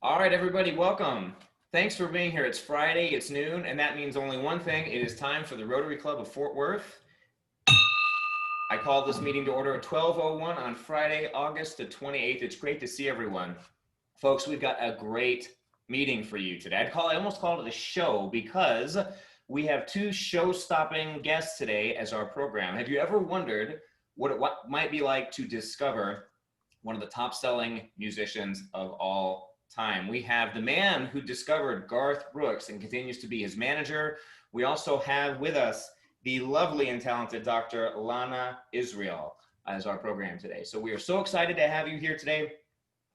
All right, everybody, welcome. Thanks for being here. It's Friday, it's noon, and that means only one thing. It is time for the Rotary Club of Fort Worth. I called this meeting to order at 12:01 on Friday, August the 28th. It's great to see everyone. Folks, we've got a great meeting for you today. I almost called it a show because we have two show-stopping guests today as our program. Have you ever wondered what it might be like to discover one of the top-selling musicians of all time? We have the man who discovered Garth Brooks and continues to be his manager. We also have with us the lovely and talented Dr. Lana Israel as our program today. So we are so excited to have you here today.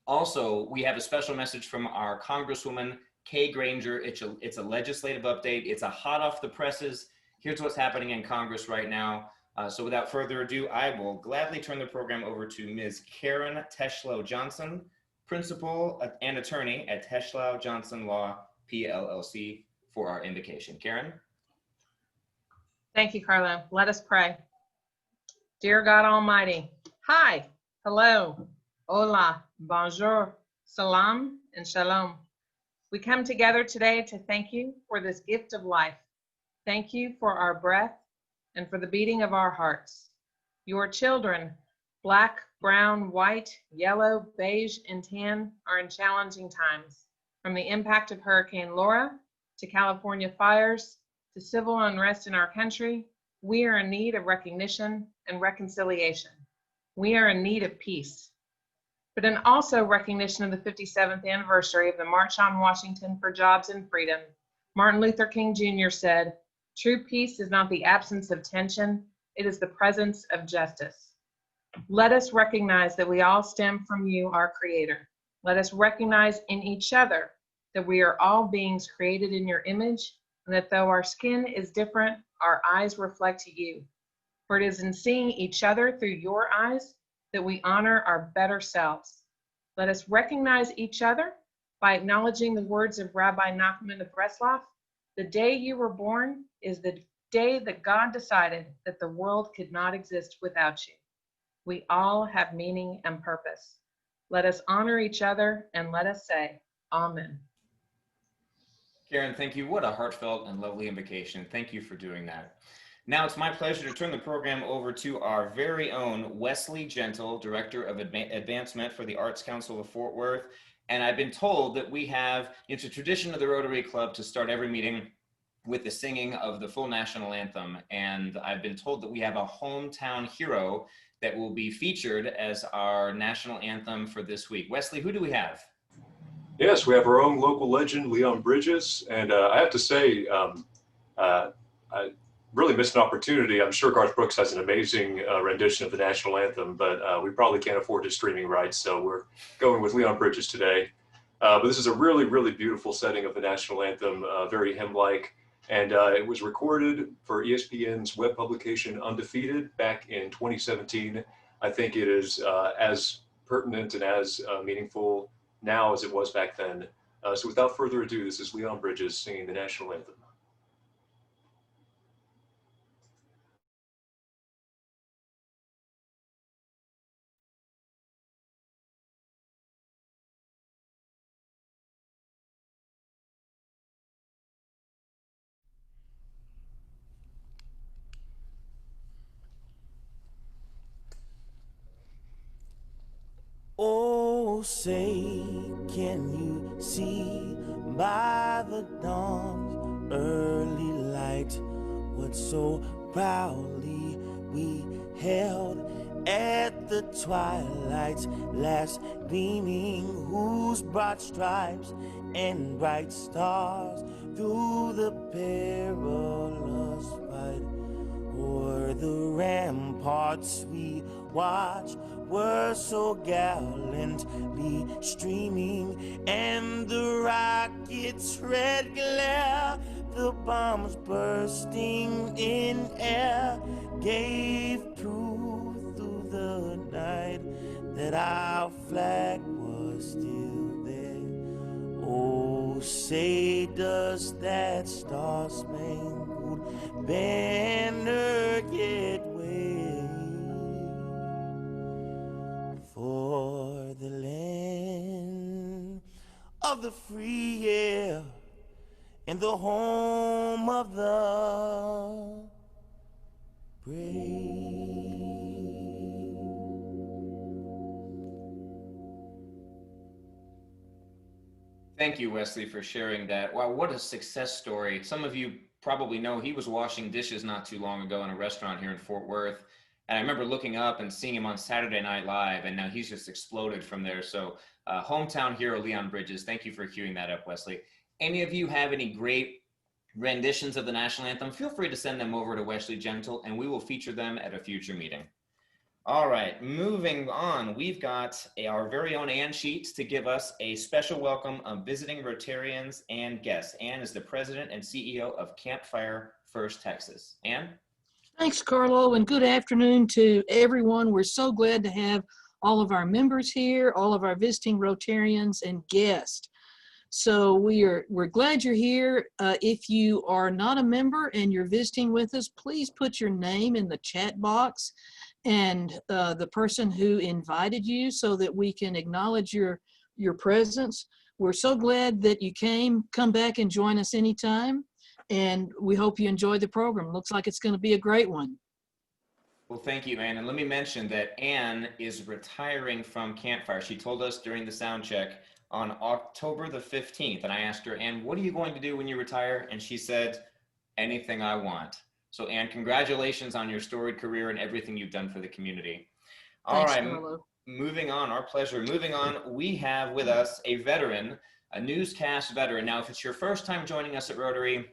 Also, we have a special message from our Congresswoman, Kay Granger. It's a legislative update. It's a hot off the presses. Here's what's happening in Congress right now. So without further ado, I will gladly turn the program over to Ms. Karen Teschlow Johnson, Principal and Attorney at Teschlow Johnson Law, PLLC, for our invocation. Karen? Thank you, Carlo. Let us pray. Dear God Almighty, hi, hello, hola, bonjour, salam, and shalom. We come together today to thank you for this gift of life. Thank you for our breath and for the beating of our hearts. Your children, black, brown, white, yellow, beige, and tan, are in challenging times. From the impact of Hurricane Laura to California fires to civil unrest in our country, we are in need of recognition and reconciliation. We are in need of peace. But in also recognition of the 57th anniversary of the March on Washington for Jobs and Freedom, Martin Luther King Jr. said, "True peace is not the absence of tension, it is the presence of justice." Let us recognize that we all stem from you, our Creator. Let us recognize in each other that we are all beings created in your image, and that though our skin is different, our eyes reflect you. For it is in seeing each other through your eyes that we honor our better selves. Let us recognize each other by acknowledging the words of Rabbi Nachman of Breslov: "The day you were born is the day that God decided that the world could not exist without you." We all have meaning and purpose. Let us honor each other and let us say, Amen. Karen, thank you. What a heartfelt and lovely invocation. Thank you for doing that. Now it's my pleasure to turn the program over to our very own Wesley Gentle, Director of Advancement for the Arts Council of Fort Worth. And I've been told that we have, it's a tradition of the Rotary Club to start every meeting with the singing of the full national anthem. And I've been told that we have a hometown hero that will be featured as our national anthem for this week. Wesley, who do we have? Yes, we have our own local legend, Leon Bridges, and I have to say, I really missed an opportunity. I'm sure Garth Brooks has an amazing rendition of the national anthem, but we probably can't afford his streaming rights, so we're going with Leon Bridges today. But this is a really, really beautiful setting of the national anthem, very hymn-like, and it was recorded for ESPN's web publication Undefeated back in 2017. I think it is as pertinent and as meaningful now as it was back then. So without further ado, this is Leon Bridges singing the national anthem. Oh, say, can you see by the dawn's early light what so proudly we held at the twilight's last gleaming, whose broad stripes and bright stars through the perilous fight o'er the ramparts we watched were so gallantly streaming, and the rockets' red glare, the bombs bursting in air, gave proof through the night that our flag was still there. Oh, say does that star-spangled banner yet wave for the land of the free, yeah, and the home of the brave. Thank you, Wesley, for sharing that. Wow, what a success story. Some of you probably know he was washing dishes not too long ago in a restaurant here in Fort Worth. And I remember looking up and seeing him on Saturday Night Live, and now he's just exploded from there. So hometown hero, Leon Bridges, thank you for queuing that up, Wesley. Any of you have any great renditions of the national anthem? Feel free to send them over to Wesley Gentle, and we will feature them at a future meeting. All right, moving on, we've got our very own Ann Sheets to give us a special welcome of visiting Rotarians and guests. Ann is the president and CEO of Campfire First Texas. Ann? Thanks, Carlo, and good afternoon to everyone. We're so glad to have all of our members here, all of our visiting Rotarians and guests. So we're glad you're here. If you are not a member and you're visiting with us, please put your name in the chat box and the person who invited you so that we can acknowledge your presence. We're so glad that you came. Come back and join us anytime. And we hope you enjoy the program. Looks like it's going to be a great one. Well, thank you, Ann. And let me mention that Ann is retiring from Campfire. She told us during the sound check on October the 15th. And I asked her, Ann, what are you going to do when you retire? And she said, anything I want. So Ann, congratulations on your storied career and everything you've done for the community. All Thanks, right, Carlo. moving on, our pleasure. Moving on, we have with us a veteran, a newscast veteran. Now, if it's your first time joining us at Rotary,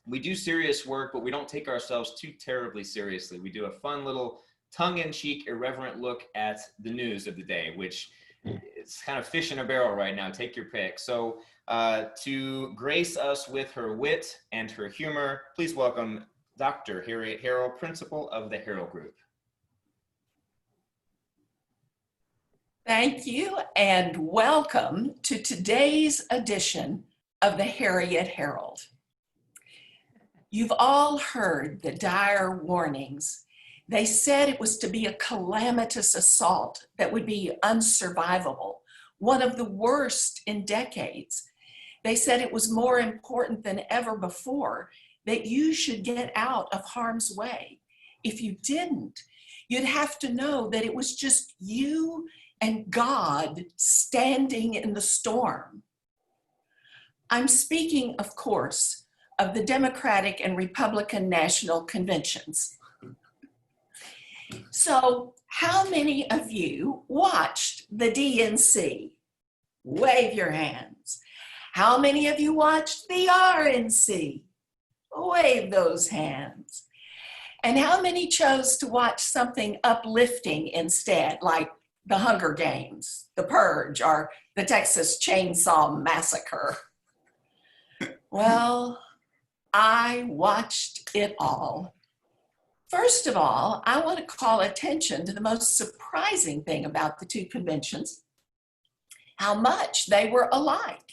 we do serious work, but we don't take ourselves too terribly seriously. We do a fun little tongue-in-cheek, irreverent look at the news of the day, which it's kind of fish in a barrel right now. Take your pick. So to grace us with her wit and her humor, please welcome Dr. Harriet Harrell, principal of the Harrell Group. Thank you and welcome to today's edition of the Harriet Herald. You've all heard the dire warnings. They said it was to be a calamitous assault that would be unsurvivable, one of the worst in decades. They said it was more important than ever before that you should get out of harm's way. If you didn't, you'd have to know that it was just you and God standing in the storm. I'm speaking, of course, of the Democratic and Republican National Conventions. So, how many of you watched the DNC? Wave your hands. How many of you watched the RNC? Wave those hands. And how many chose to watch something uplifting instead, like the Hunger Games, the Purge, or the Texas Chainsaw Massacre? Well, I watched it all. First of all, I want to call attention to the most surprising thing about the two conventions, how much they were alike.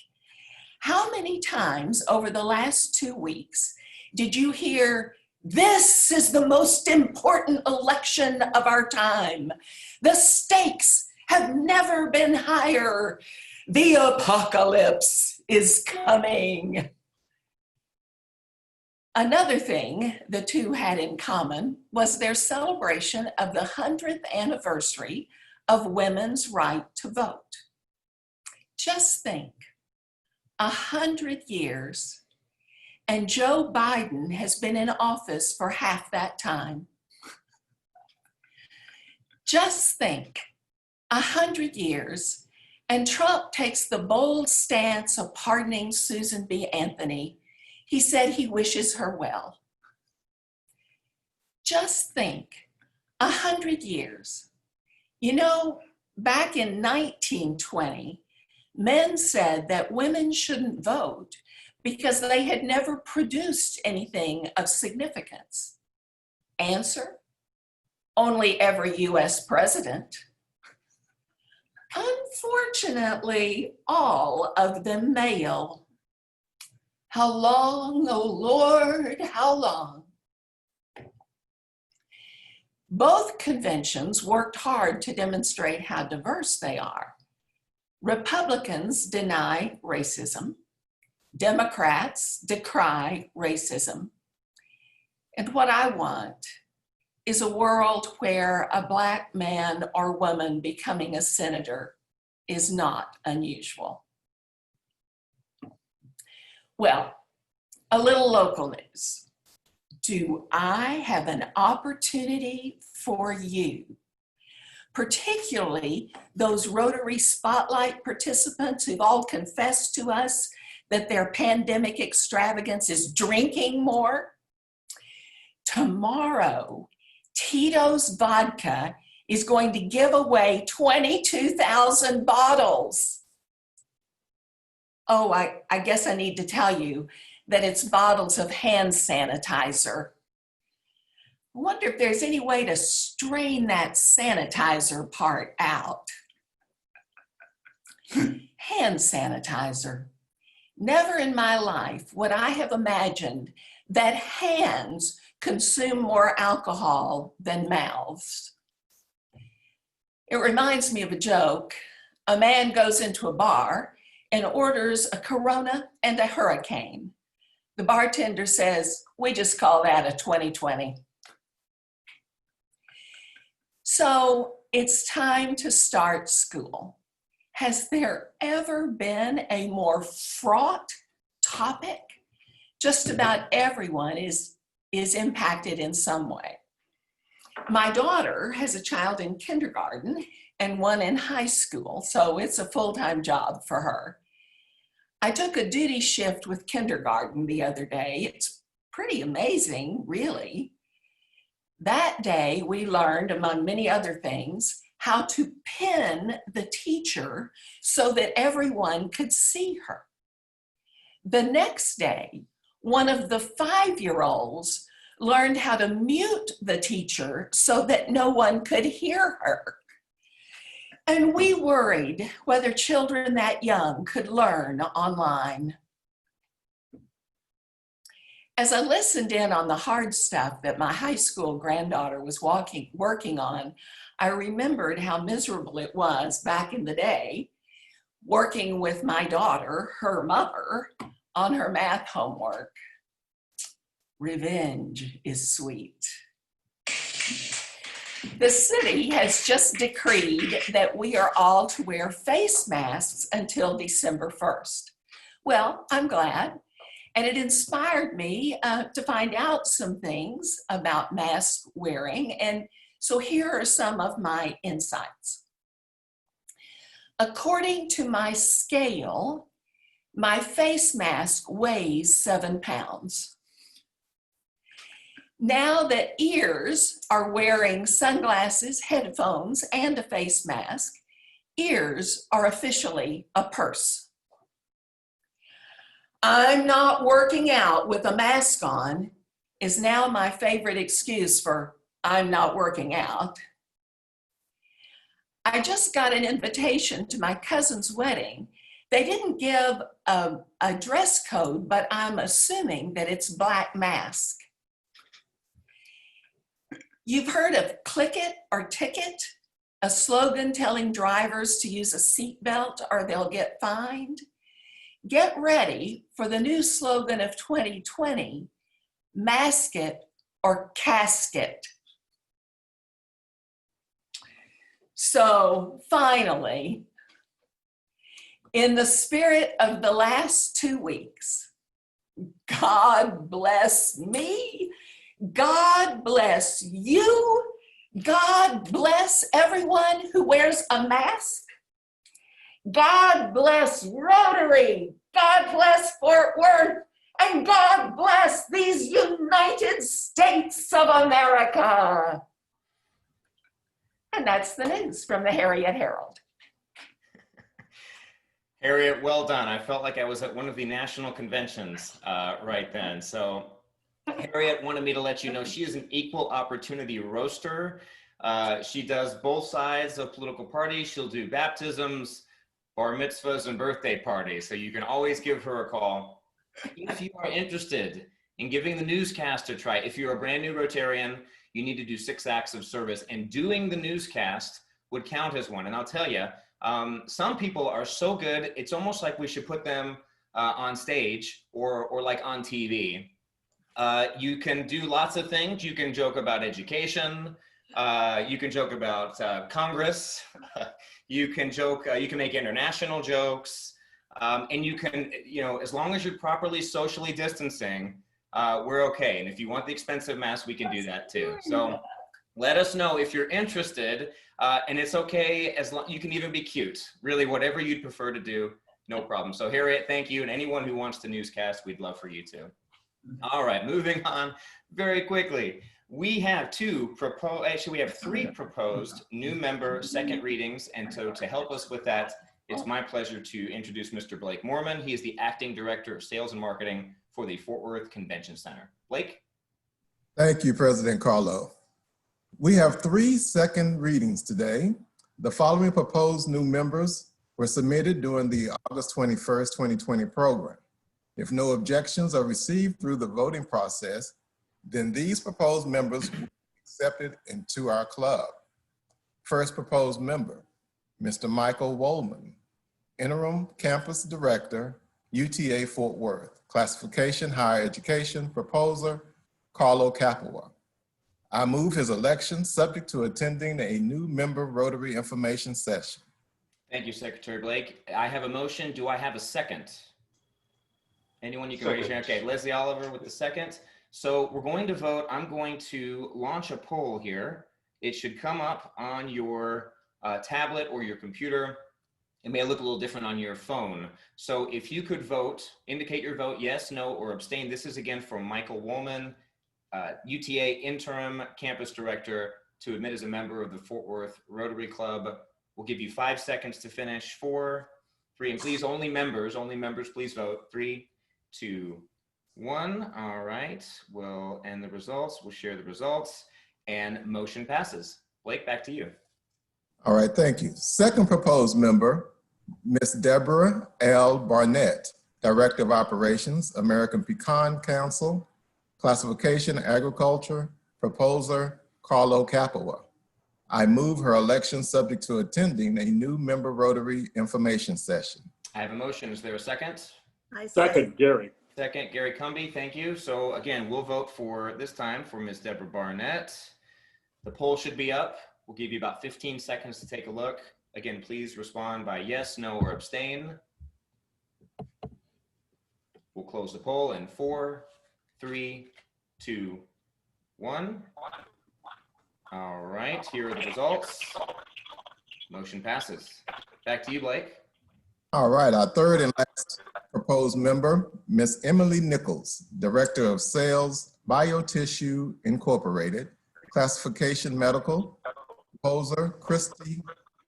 How many times over the last 2 weeks did you hear, "This is the most important election of our time. The stakes have never been higher. The apocalypse is coming"? Another thing the two had in common was their celebration of the 100th anniversary of women's right to vote. Just think, 100 years, and Joe Biden has been in office for half that time. Just think, 100 years, and Trump takes the bold stance of pardoning Susan B. Anthony. He said he wishes her well. Just think, 100 years. You know, back in 1920, men said that women shouldn't vote because they had never produced anything of significance. Answer: only every US president. Unfortunately, all of them male. How long, oh Lord, how long? Both conventions worked hard to demonstrate how diverse they are. Republicans deny racism. Democrats decry racism. And what I want is a world where a Black man or woman becoming a senator is not unusual. Well, a little local news. Do I have an opportunity for you, particularly those Rotary Spotlight participants who've all confessed to us that their pandemic extravagance is drinking more? Tomorrow, Tito's Vodka is going to give away 22,000 bottles. Oh, I guess I need to tell you that it's bottles of hand sanitizer. I wonder if there's any way to strain that sanitizer part out. Hand sanitizer. Never in my life would I have imagined that hands consume more alcohol than mouths. It reminds me of a joke. A man goes into a bar and orders a Corona and a Hurricane. The bartender says, "We just call that a 2020. So it's time to start school. Has there ever been a more fraught topic? Just about everyone is impacted in some way. My daughter has a child in kindergarten and one in high school, so it's a full-time job for her. I took a duty shift with kindergarten the other day. It's pretty amazing, really. That day, we learned, among many other things, how to pin the teacher so that everyone could see her. The next day, one of the 5-year-olds learned how to mute the teacher so that no one could hear her. And we worried whether children that young could learn online. As I listened in on the hard stuff that my high school granddaughter was working on, I remembered how miserable it was back in the day working with my daughter, her mother, on her math homework. Revenge is sweet. The city has just decreed that we are all to wear face masks until December 1st. Well, I'm glad, and it inspired me to find out some things about mask wearing, and so here are some of my insights. According to my scale, my face mask weighs 7 pounds. Now that ears are wearing sunglasses, headphones, and a face mask, ears are officially a purse. I'm not working out with a mask on is now my favorite excuse for I'm not working out. I just got an invitation to my cousin's wedding. They didn't give a dress code, but I'm assuming that it's black mask. You've heard of click it or ticket, a slogan telling drivers to use a seatbelt or they'll get fined. Get ready for the new slogan of 2020, mask it or casket. So finally, in the spirit of the last 2 weeks, God bless me, God bless you, God bless everyone who wears a mask, God bless Rotary, God bless Fort Worth, and God bless these United States of America. And that's the news from the Harriet Herald. Harriet, well done. I felt like I was at one of the national conventions right then. So Harriet wanted me to let you know she is an equal opportunity roaster. She does both sides of political parties. She'll do baptisms, bar mitzvahs, and birthday parties. So you can always give her a call. If you are interested in giving the newscast a try, if you're a brand new Rotarian, you need to do 6 acts of service, and doing the newscast would count as one. And I'll tell you, Some people are so good, it's almost like we should put them on stage or like on TV. You can do lots of things. You can joke about education. You can joke about Congress. You can joke, you can make international jokes. And you can, as long as you're properly socially distancing, we're okay. And if you want the expensive mask, we can do that too. So let us know if you're interested. And it's okay, as long, you can even be cute. Really, whatever you'd prefer to do, no problem. So Harriet, thank you. And anyone who wants to newscast, we'd love for you to. All right, moving on very quickly. We have we have 3 proposed new member second readings. And so to help us with that, it's my pleasure to introduce Mr. Blake Moorman. He is the Acting Director of Sales and Marketing for the Fort Worth Convention Center. Blake? Thank you, President Carlo. We have 3 second readings today. The following proposed new members were submitted during the August 21st, 2020 program. If no objections are received through the voting process, then these proposed members will be accepted into our club. First proposed member, Mr. Michael Woolman, Interim Campus Director, UTA Fort Worth, Classification Higher Education, Proposer, Carlo Capua. I move his election subject to attending a new member Rotary information session. Thank you, Secretary Blake. I have a motion. Do I have a second? Anyone you can raise your hand? Okay, Leslie Oliver with the second. So we're going to vote. I'm going to launch a poll here. It should come up on your tablet or your computer. It may look a little different on your phone. So if you could vote, indicate your vote, yes, no, or abstain. This is again for Michael Woolman, UTA Interim Campus Director, to admit as a member of the Fort Worth Rotary Club. We'll give you 5 seconds to finish. 4, 3, and please, only members, please vote. 3, 2, 1. All right, we'll end the results. We'll share the results, and motion passes. Blake, back to you. All right, thank you. Second proposed member, Ms. Deborah L. Barnett, Director of Operations, American Pecan Council, Classification Agriculture, Proposer, Carlo Capua. I move her election subject to attending a new member Rotary information session. I have a motion. Is there a second? I Second, Gary. Second, Gary Cumby, thank you. So again, we'll vote for this time for Ms. Deborah Barnett. The poll should be up. We'll give you about 15 seconds to take a look. Again, please respond by yes, no, or abstain. We'll close the poll in 4, 3, 2, 1. All right, here are the results. Motion passes. Back to you, Blake. All right, our third and last proposed member, Ms. Emily Nichols, Director of Sales, Biotissue Incorporated, Classification Medical, Proposer, Christy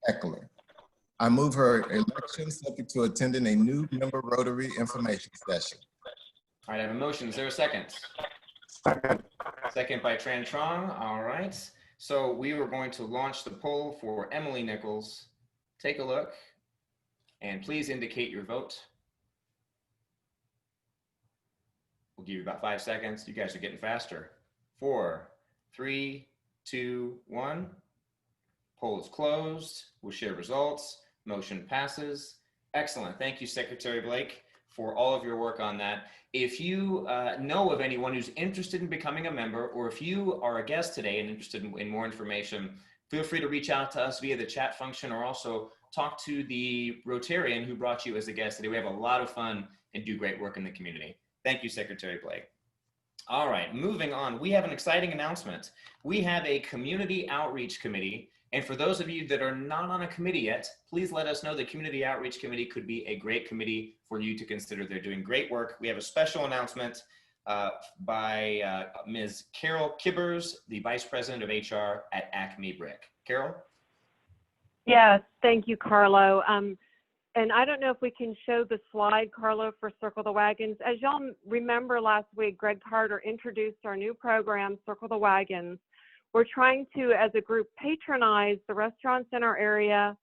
Eckler. I move her election subject to attending a new member Rotary information session. All right, I have a motion. Is there a second? Second. Second by Tran Trong. All right. So we were going to launch the poll for Emily Nichols. Take a look and please indicate your vote. We'll give you about 5 seconds. You guys are getting faster. 4, 3, 2, 1. Poll is closed. We'll share results. Motion passes. Excellent. Thank you, Secretary Blake, for all of your work on that. If you know of anyone who's interested in becoming a member, or if you are a guest today and interested in more information, feel free to reach out to us via the chat function, or also talk to the Rotarian who brought you as a guest today. We have a lot of fun and do great work in the community. Thank you, Secretary Blake. All right, moving on. We have an exciting announcement. We have a community outreach committee. And for those of you that are not on a committee yet, please let us know. The Community Outreach Committee could be a great committee for you to consider. They're doing great work. We have a special announcement by Ms. Carol Kibbers, the Vice President of HR at Acme Brick. Carol? Yes, thank you, Carlo. And I don't know if we can show the slide, Carlo, for Circle the Wagons. As y'all remember last week, Greg Carter introduced our new program, Circle the Wagons. We're trying to, as a group, patronize the restaurants in our area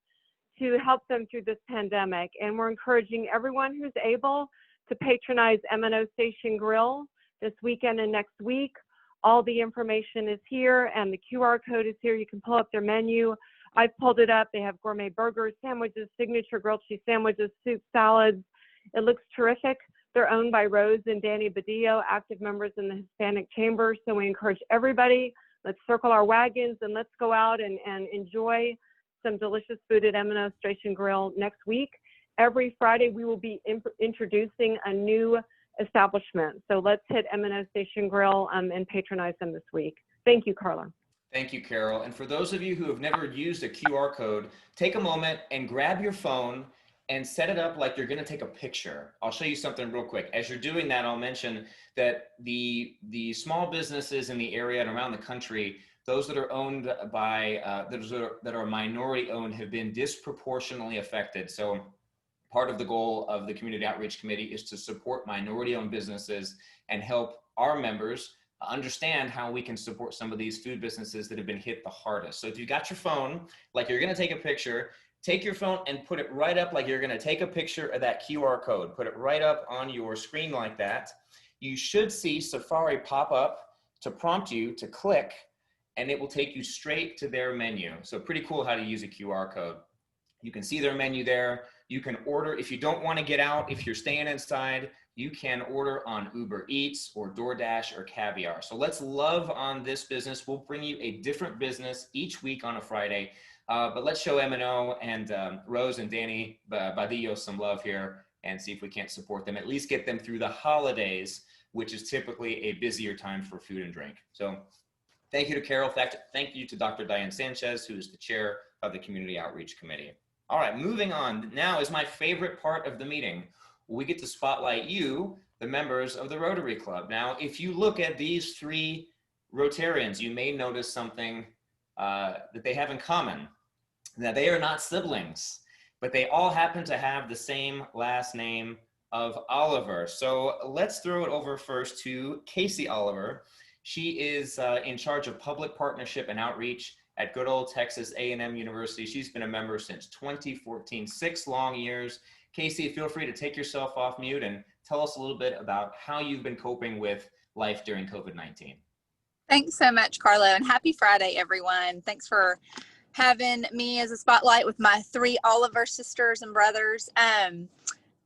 to help them through this pandemic. And we're encouraging everyone who's able to patronize M&O Station Grill this weekend and next week. All the information is here and the QR code is here. You can pull up their menu. I've pulled it up. They have gourmet burgers, sandwiches, signature grilled cheese sandwiches, soup, salads. It looks terrific. They're owned by Rose and Danny Badillo, active members in the Hispanic Chamber. So we encourage everybody, let's circle our wagons and let's go out and enjoy some delicious food at M&O Station Grill next week. Every Friday, we will be introducing a new establishment. So let's hit M&O Station Grill and patronize them this week. Thank you, Carla. Thank you, Carol. And for those of you who have never used a QR code, take a moment and grab your phone and set it up like you're going to take a picture. I'll show you something real quick. As you're doing that, I'll mention that the small businesses in the area and around the country, those that are owned by, that are minority owned, have been disproportionately affected. So part of the goal of the Community Outreach Committee is to support minority owned businesses and help our members understand how we can support some of these food businesses that have been hit the hardest. So if you got your phone, like you're going to take a picture, take your phone and put it right up like you're going to take a picture of that QR code. Put it right up on your screen like that. You should see Safari pop up to prompt you to click, and it will take you straight to their menu. So pretty cool how to use a QR code. You can see their menu there. You can order. If you don't want to get out, if you're staying inside, you can order on Uber Eats or DoorDash or Caviar. So let's love on this business. We'll bring you a different business each week on a Friday. But let's show M&O and Rose and Danny Badillo some love here and see if we can't support them, at least get them through the holidays, which is typically a busier time for food and drink. So thank you to Carol. Thank you to Dr. Diane Sanchez, who is the chair of the Community Outreach Committee. All right, moving on. Now is my favorite part of the meeting. We get to spotlight you, the members of the Rotary Club. Now, if you look at these three Rotarians, you may notice something that they have in common. Now, they are not siblings, but they all happen to have the same last name of Oliver. So let's throw it over first to Casey Oliver. She is in charge of public partnership and outreach at good old Texas A&M University. She's been a member since 2014, 6 long years. Casey, feel free to take yourself off mute and tell us a little bit about how you've been coping with life during COVID-19. Thanks so much, Carlo, and happy Friday, everyone. Thanks for having me as a spotlight with my 3 Oliver sisters and brothers.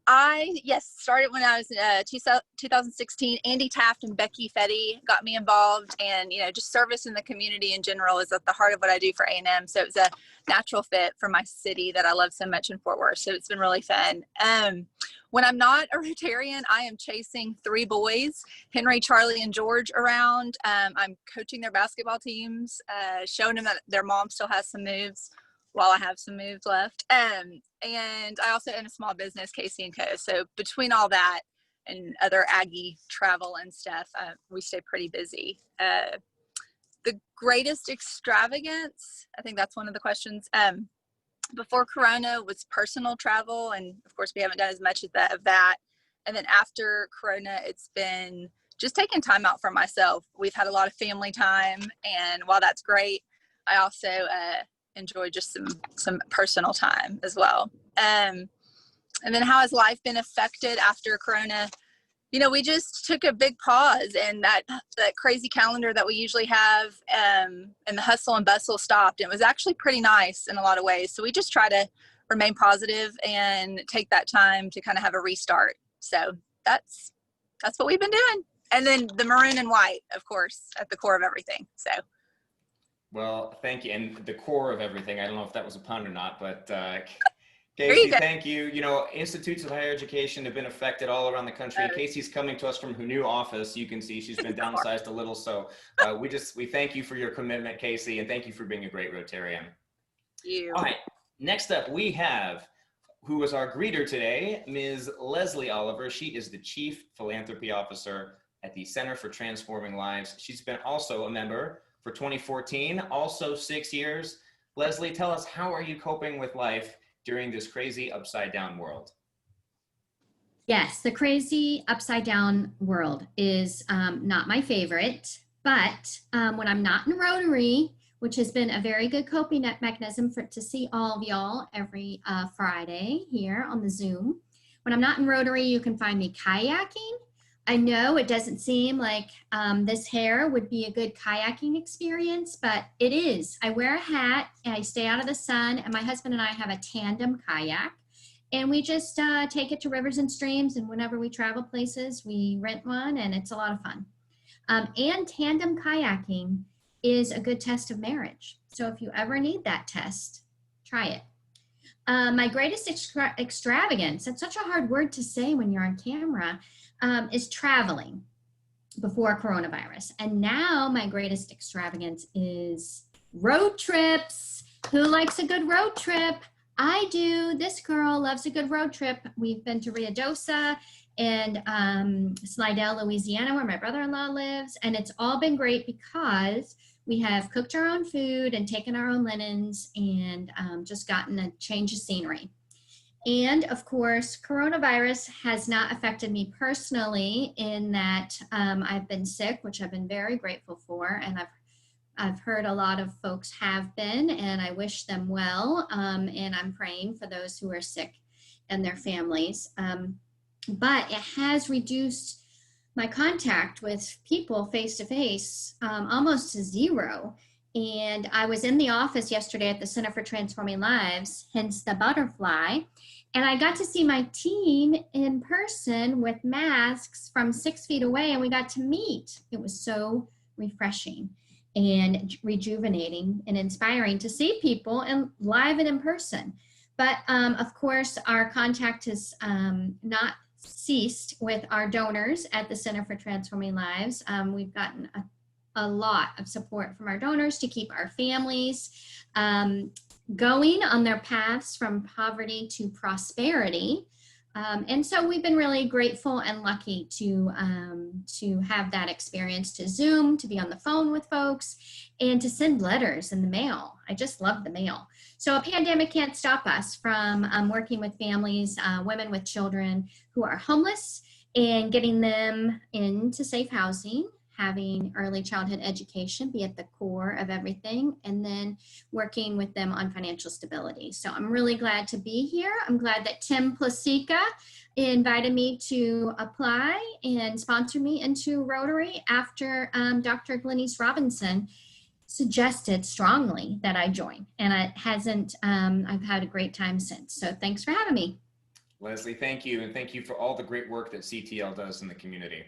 I started when I was 2016. Andy Taft and Becky Fetty got me involved, and just service in the community in general is at the heart of what I do for A&M. So it was a natural fit for my city that I love so much in Fort Worth. So it's been really fun. When I'm not a Rotarian, I am chasing 3 boys, Henry, Charlie, and George, around. I'm coaching their basketball teams, showing them that their mom still has some moves while I have some moves left. And I also own a small business, Casey & Co. So between all that and other Aggie travel and stuff, we stay pretty busy. The greatest extravagance, I think that's one of the questions. Before Corona was personal travel, and of course we haven't done as much of that. And then after Corona, it's been just taking time out for myself. We've had a lot of family time, and while that's great, I also enjoy just some personal time as well. And then how has life been affected after Corona? We just took a big pause, and that crazy calendar that we usually have and the hustle and bustle stopped. It was actually pretty nice in a lot of ways. So we just try to remain positive and take that time to kind of have a restart. So that's what we've been doing. And then the maroon and white, of course, at the core of everything. So. Well, thank you. And the core of everything, I don't know if that was a pun or not, but Casey, thank you. Institutes of higher education have been affected all around the country. Casey's coming to us from her new office. You can see she's been downsized a little. So we thank you for your commitment, Casey, and thank you for being a great Rotarian. You. All right, next up we have, who was our greeter today, Ms. Leslie Oliver. She is the Chief Philanthropy Officer at the Center for Transforming Lives. She's been also a member for 2014, also 6 years. Leslie, tell us, how are you coping with life during this crazy upside down world? Yes, the crazy upside down world is not my favorite, but when I'm not in Rotary, which has been a very good coping mechanism to see all of y'all every Friday here on the Zoom. When I'm not in Rotary, you can find me kayaking, I know it doesn't seem like this hair would be a good kayaking experience, but it is. I wear a hat and I stay out of the sun, and my husband and I have a tandem kayak, and we just take it to rivers and streams, and whenever we travel places, we rent one, and it's a lot of fun. And tandem kayaking is a good test of marriage. So if you ever need that test, try it. My greatest extravagance, it's such a hard word to say when you're on camera, is traveling before coronavirus. And now my greatest extravagance is road trips. Who likes a good road trip? I do. This girl loves a good road trip. We've been to Ruidoso and Slidell, Louisiana, where my brother-in-law lives. And it's all been great because we have cooked our own food and taken our own linens and just gotten a change of scenery. And of course, coronavirus has not affected me personally in that I've been sick, which I've been very grateful for. And I've heard a lot of folks have been, and I wish them well. And I'm praying for those who are sick and their families. But it has reduced my contact with people face to face almost to zero. And I was in the office yesterday at the Center for Transforming Lives, hence the butterfly. And I got to see my team in person with masks from 6 feet away, and we got to meet. It was so refreshing and rejuvenating and inspiring to see people and live and in person. But of course, our contact has not ceased with our donors at the Center for Transforming Lives. We've gotten a lot of support from our donors to keep our families going on their paths from poverty to prosperity. And so we've been really grateful and lucky to have that experience, to Zoom, to be on the phone with folks, and to send letters in the mail. I just love the mail. So a pandemic can't stop us from working with families, women with children who are homeless, and getting them into safe housing, having early childhood education be at the core of everything, and then working with them on financial stability. So I'm really glad to be here. I'm glad that Tim Plasica invited me to apply and sponsor me into Rotary after Dr. Glennice Robinson suggested strongly that I join. And it hasn't, I've had a great time since. So thanks for having me. Leslie, thank you. And thank you for all the great work that CTL does in the community.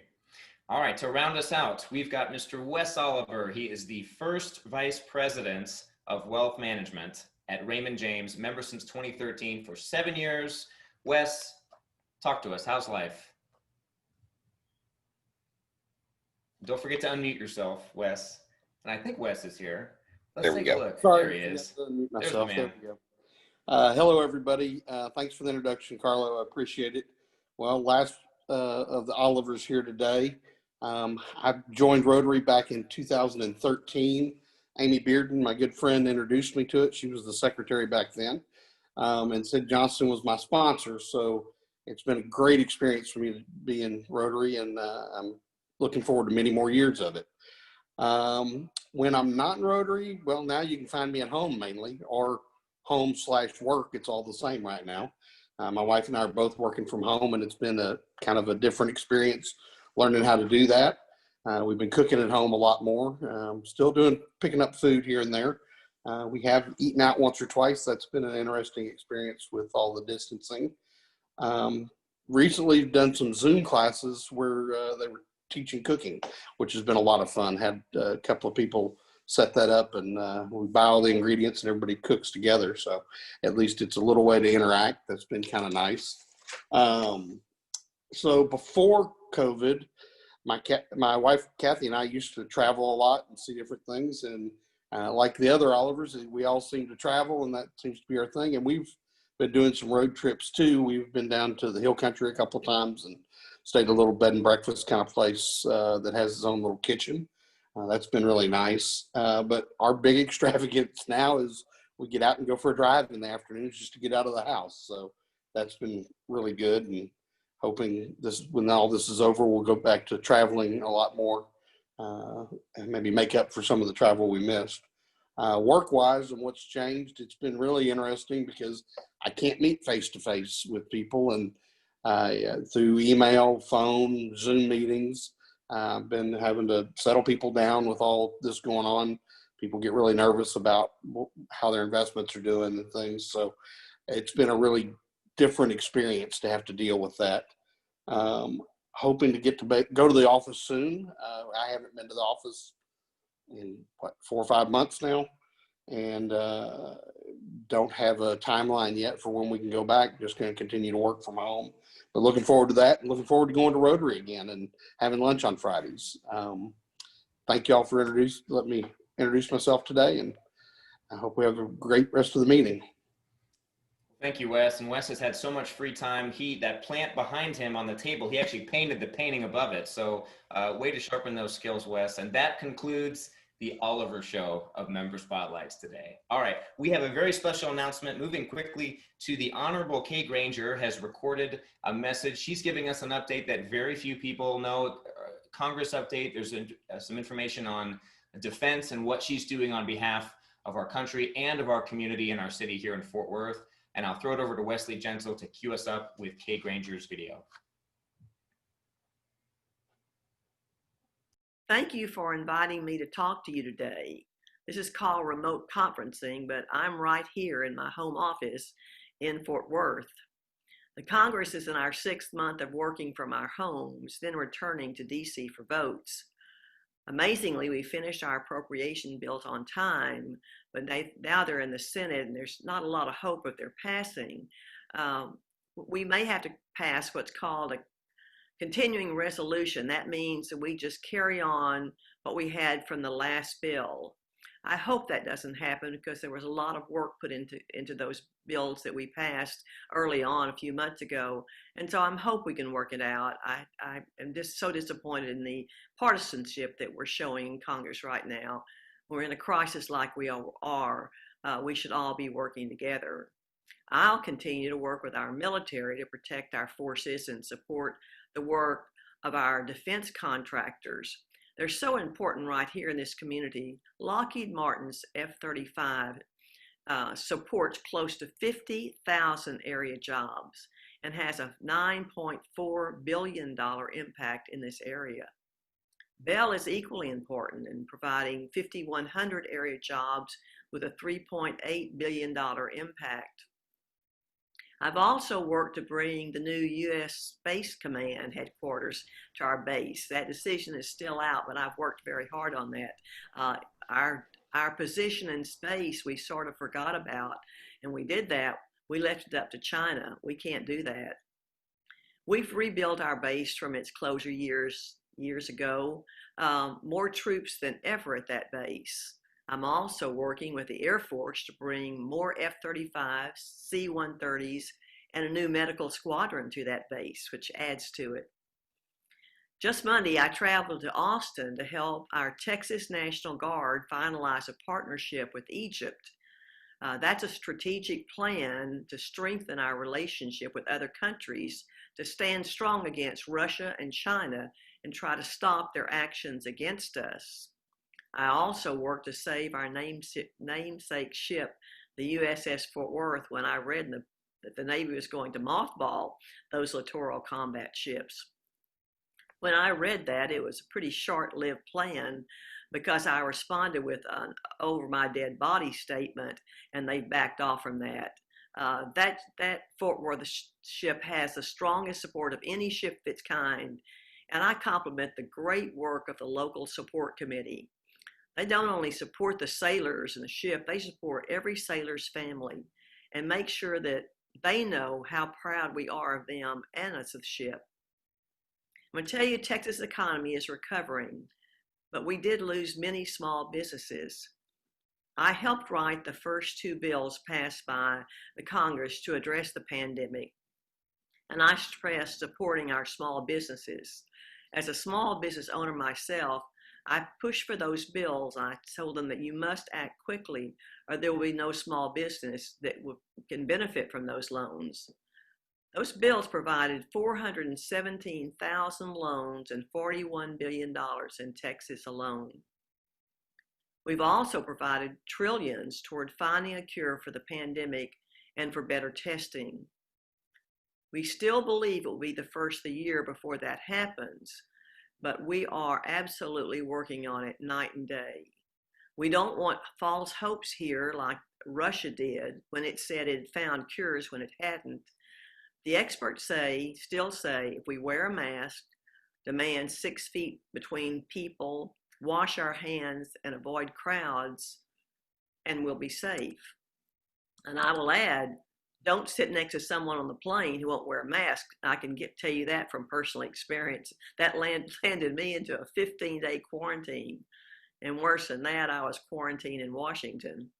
All right, to round us out, we've got Mr. Wes Oliver. He is the first Vice President of Wealth Management at Raymond James, member since 2013 for 7 years. Wes, talk to us. How's life? Don't forget to unmute yourself, Wes. And I think Wes is here. Let's take a look. Sorry, there he is. Myself. There's the man. There we go. Hello, everybody. Thanks for the introduction, Carlo. I appreciate it. Well, last of the Olivers here today. I joined Rotary back in 2013. Amy Bearden, my good friend, introduced me to it. She was the secretary back then. And Sid Johnson was my sponsor. So it's been a great experience for me to be in Rotary, and I'm looking forward to many more years of it. When I'm not in Rotary, well, now you can find me at home mainly, or home/work. It's all the same right now. My wife and I are both working from home, and it's been a kind of a different experience learning how to do that. We've been cooking at home a lot more. Still picking up food here and there. We have eaten out once or twice. That's been an interesting experience with all the distancing. Recently done some Zoom classes where they were teaching cooking, which has been a lot of fun. Had a couple of people set that up, and we buy all the ingredients and everybody cooks together. So at least it's a little way to interact. That's been kind of nice. So before COVID, my wife Kathy and I used to travel a lot and see different things, and like the other Olivers, we all seem to travel, and that seems to be our thing. And we've been doing some road trips too. We've been down to the Hill Country a couple of times and stayed at a little bed and breakfast kind of place that has its own little kitchen. That's been really nice. But our big extravagance now is we get out and go for a drive in the afternoons just to get out of the house. So that's been really good, and hoping when all this is over, we'll go back to traveling a lot more and maybe make up for some of the travel we missed. Work-wise and what's changed, it's been really interesting because I can't meet face-to-face with people, and through email, phone, Zoom meetings. I've been having to settle people down with all this going on. People get really nervous about how their investments are doing and things. So it's been a really different experience to have to deal with that. Hoping to get to go to the office soon. I haven't been to the office in 4 or 5 months now, and don't have a timeline yet for when we can go back. Just going to continue to work from home, but looking forward to that, and looking forward to going to Rotary again and having lunch on Fridays. Thank you all for letting me introduce myself today, and I hope we have a great rest of the meeting. Thank you, Wes. And Wes has had so much free time. That plant behind him on the table, he actually painted the painting above it. So way to sharpen those skills, Wes. And that concludes the Oliver Show of Member Spotlights today. All right, we have a very special announcement. Moving quickly to the Honorable Kay Granger has recorded a message. She's giving us an update that very few people know. Congress update. There's some information on defense and what she's doing on behalf of our country and of our community in our city here in Fort Worth. And I'll throw it over to Wesley Gentle to cue us up with Kay Granger's video. Thank you for inviting me to talk to you today. This is called remote conferencing, but I'm right here in my home office in Fort Worth. The Congress is in our 6th month of working from our homes, then returning to DC for votes. Amazingly, we finished our appropriation bills on time, but now they're in the Senate and there's not a lot of hope of their passing. We may have to pass what's called a continuing resolution. That means that we just carry on what we had from the last bill. I hope that doesn't happen because there was a lot of work put into those bills that we passed early on a few months ago. And so I hope we can work it out. I am just so disappointed in the partisanship that we're showing in Congress right now. We're in a crisis like we all are. We should all be working together. I'll continue to work with our military to protect our forces and support the work of our defense contractors. They're so important right here in this community. Lockheed Martin's F-35 supports close to 50,000 area jobs and has a $9.4 billion impact in this area. Bell is equally important in providing 5,100 area jobs with a $3.8 billion impact. I've also worked to bring the new U.S. Space Command headquarters to our base. That decision is still out, but I've worked very hard on that. Our position in space, we sort of forgot about, and we did that. We left it up to China. We can't do that. We've rebuilt our base from its closure years ago. More troops than ever at that base. I'm also working with the Air Force to bring more F-35s, C-130s, and a new medical squadron to that base, which adds to it. Just Monday, I traveled to Austin to help our Texas National Guard finalize a partnership with Egypt. That's a strategic plan to strengthen our relationship with other countries to stand strong against Russia and China and try to stop their actions against us. I also worked to save our namesake ship, the USS Fort Worth, when I read that the Navy was going to mothball those littoral combat ships. When I read that, it was a pretty short-lived plan because I responded with an over my dead body statement, and they backed off from that. That Fort Worth ship has the strongest support of any ship of its kind, and I compliment the great work of the local support committee. They don't only support the sailors and the ship, they support every sailor's family and make sure that they know how proud we are of them and us of the ship. I'm going to tell you, Texas' economy is recovering, but we did lose many small businesses. I helped write the first 2 bills passed by the Congress to address the pandemic, and I stressed supporting our small businesses. As a small business owner myself, I pushed for those bills. I told them that you must act quickly or there will be no small business that can benefit from those loans. Those bills provided 417,000 loans and $41 billion in Texas alone. We've also provided trillions toward finding a cure for the pandemic and for better testing. We still believe it will be the first of the year before that happens, but we are absolutely working on it night and day. We don't want false hopes here like Russia did when it said it found cures when it hadn't. The experts still say, if we wear a mask, demand 6 feet between people, wash our hands, and avoid crowds, and we'll be safe. And I will add, don't sit next to someone on the plane who won't wear a mask. I can tell you that from personal experience. That landed me into a 15-day quarantine. And worse than that, I was quarantined in Washington.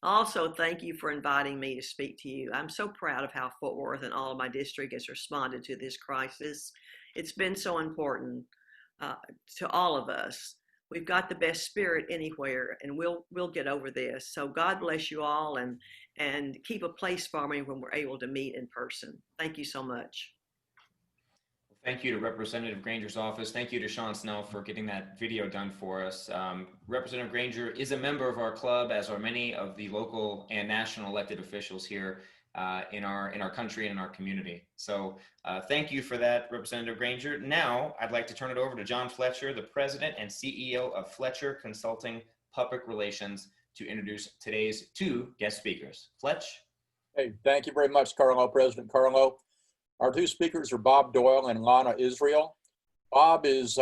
Also, thank you for inviting me to speak to you. I'm so proud of how Fort Worth and all of my district has responded to this crisis. It's been so important to all of us. We've got the best spirit anywhere, and we'll get over this. So God bless you all, and keep a place for me when we're able to meet in person. Thank you so much. Thank you to Representative Granger's office. Thank you to Sean Snell for getting that video done for us. Representative Granger is a member of our club, as are many of the local and national elected officials here in our country and in our community. So thank you for that, Representative Granger. Now, I'd like to turn it over to John Fletcher, the President and CEO of Fletcher Consulting Public Relations, to introduce today's 2 guest speakers. Fletch. Hey, thank you very much, Carlo, President Carlo. Our 2 speakers are Bob Doyle and Lana Israel. Bob has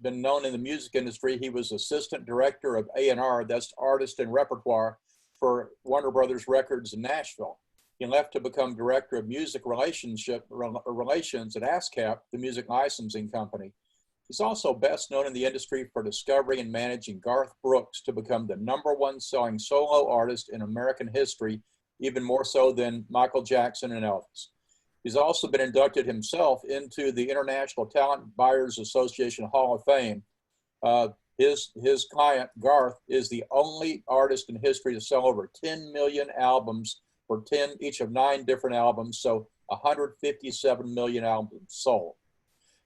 been known in the music industry. He was Assistant Director of A&R, that's Artist and Repertoire, for Warner Brothers Records in Nashville. He left to become Director of Music Relations at ASCAP, the music licensing company. He's also best known in the industry for discovering and managing Garth Brooks to become the #1 selling solo artist in American history, even more so than Michael Jackson and Elvis. He's also been inducted himself into the International Talent Buyers Association Hall of Fame. His client, Garth, is the only artist in history to sell over 10 million albums for each of 9 different albums, so 157 million albums sold.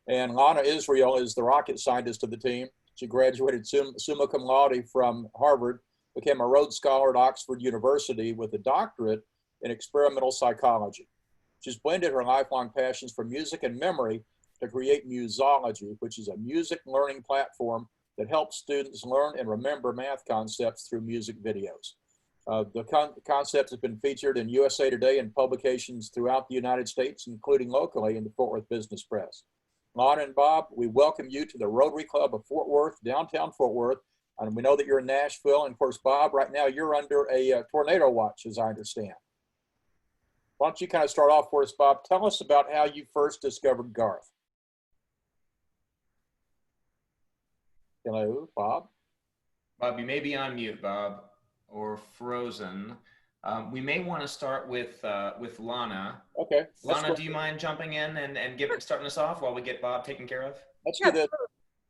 And Lana Israel is the rocket scientist of the team. She graduated summa cum laude from Harvard, became a Rhodes Scholar at Oxford University with a doctorate in experimental psychology. She's blended her lifelong passions for music and memory to create Musology, which is a music learning platform that helps students learn and remember math concepts through music videos. The concept has been featured in USA Today and publications throughout the United States, including locally in the Fort Worth Business Press. Lana and Bob, we welcome you to the Rotary Club of Fort Worth, downtown Fort Worth. And we know that you're in Nashville. And of course, Bob, right now you're under a tornado watch, as I understand. Why don't you kind of start off for us, Bob? Tell us about how you first discovered Garth. Hello, Bob. Bob, you may be on mute, Bob, or frozen. We may want to start with Lana. Okay. Lana, do you mind jumping in and starting us off while we get Bob taken care of? Let's do that.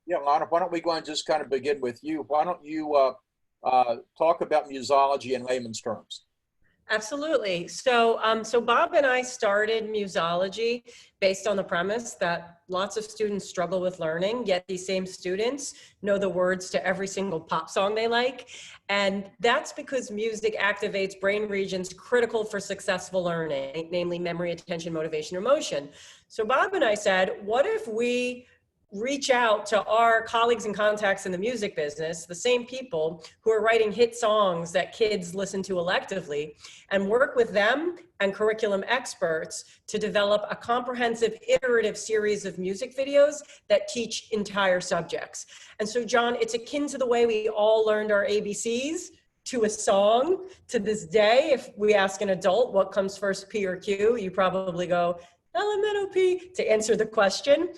Yeah, Lana, why don't we go and just kind of begin with you? Why don't you talk about musology in layman's terms? Absolutely. So Bob and I started Musology based on the premise that lots of students struggle with learning, yet these same students know the words to every single pop song they like. And that's because music activates brain regions critical for successful learning, namely memory, attention, motivation, emotion. So Bob and I said, what if we reach out to our colleagues and contacts in the music business, the same people who are writing hit songs that kids listen to electively, and work with them and curriculum experts to develop a comprehensive iterative series of music videos that teach entire subjects. And so, John, it's akin to the way we all learned our ABCs to a song. To this day, if we ask an adult what comes first, P or Q, you probably go elemental P to answer the question.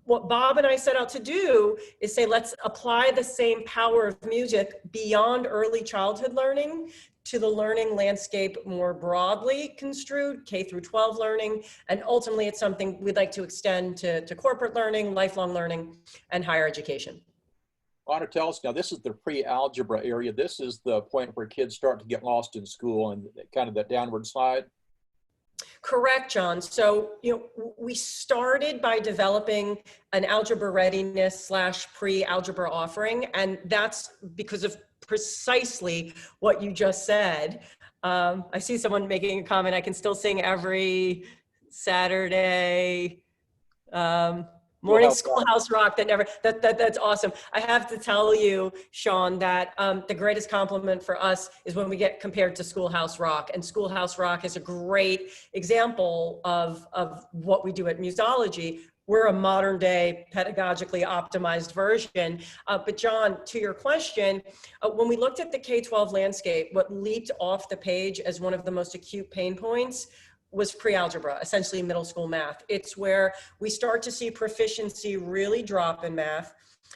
What Bob and I set out to do is say, let's apply the same power of music beyond early childhood learning to the learning landscape more broadly construed, K through 12 learning. And ultimately, it's something we'd like to extend to corporate learning, lifelong learning, and higher education. Lana, tell us now, this is the pre-algebra area. This is the point where kids start to get lost in school and kind of that downward slide. Correct, John. So, we started by developing an algebra readiness / pre-algebra offering, and that's because of precisely what you just said. I see someone making a comment. I can still sing every Saturday. Morning Schoolhouse Rock that's awesome. I have to tell you, Sean, that the greatest compliment for us is when we get compared to Schoolhouse Rock, and Schoolhouse Rock is a great example of what we do at Musology. We're a modern day pedagogically optimized version. But John, to your question, when we looked at the K-12 landscape, what leaped off the page as one of the most acute pain points was pre-algebra, essentially middle school math. It's where we start to see proficiency really drop in math.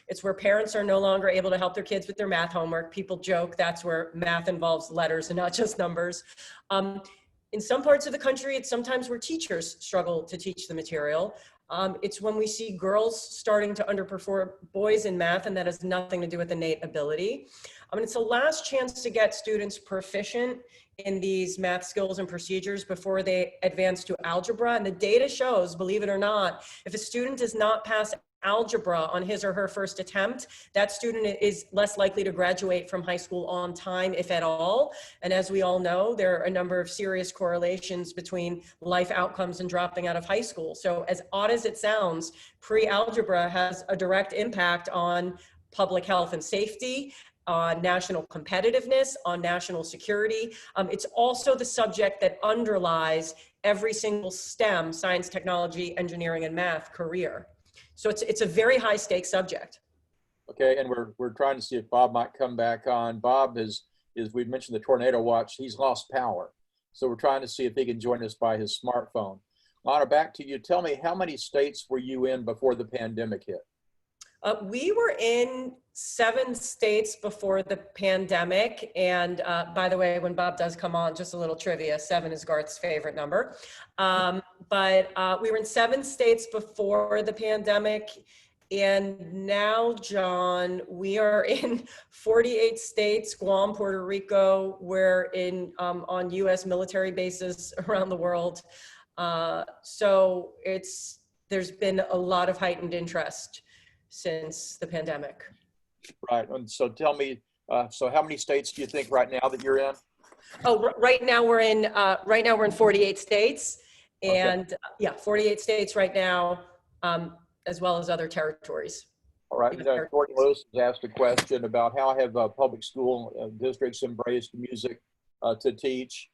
It's where parents are no longer able to help their kids with their math homework. People joke that's where math involves letters and not just numbers. In some parts of the country, it's sometimes where teachers struggle to teach the material. It's when we see girls starting to underperform boys in math, and that has nothing to do with innate ability. It's the last chance to get students proficient in these math skills and procedures before they advance to algebra. And the data shows, believe it or not, if a student does not pass algebra on his or her first attempt, that student is less likely to graduate from high school on time, if at all. And as we all know, there are a number of serious correlations between life outcomes and dropping out of high school. So as odd as it sounds, pre-algebra has a direct impact on public health and safety, on national competitiveness, on national security. It's also the subject that underlies every single STEM, science, technology, engineering, and math career. So it's a very high stakes subject. Okay, and we're trying to see if Bob might come back on. Bob is we mentioned the tornado watch. He's lost power. So we're trying to see if he can join us by his smartphone. Lana, back to you. Tell me, how many states were you in before the pandemic hit? We were in 7 states before the pandemic. And by the way, when Bob does come on, just a little trivia, 7 is Garth's favorite number. But we were in 7 states before the pandemic. And now, John, we are in 48 states, Guam, Puerto Rico. We're in on US military bases around the world. So there's been a lot of heightened interest since the pandemic. Right. And so tell me, so how many states do you think right now that you're in? Oh, right now we're in 48 states, and okay. Yeah, 48 states right now, as well as other territories. All right. Courtney Lewis has asked a question about how have public school districts embraced music to teach.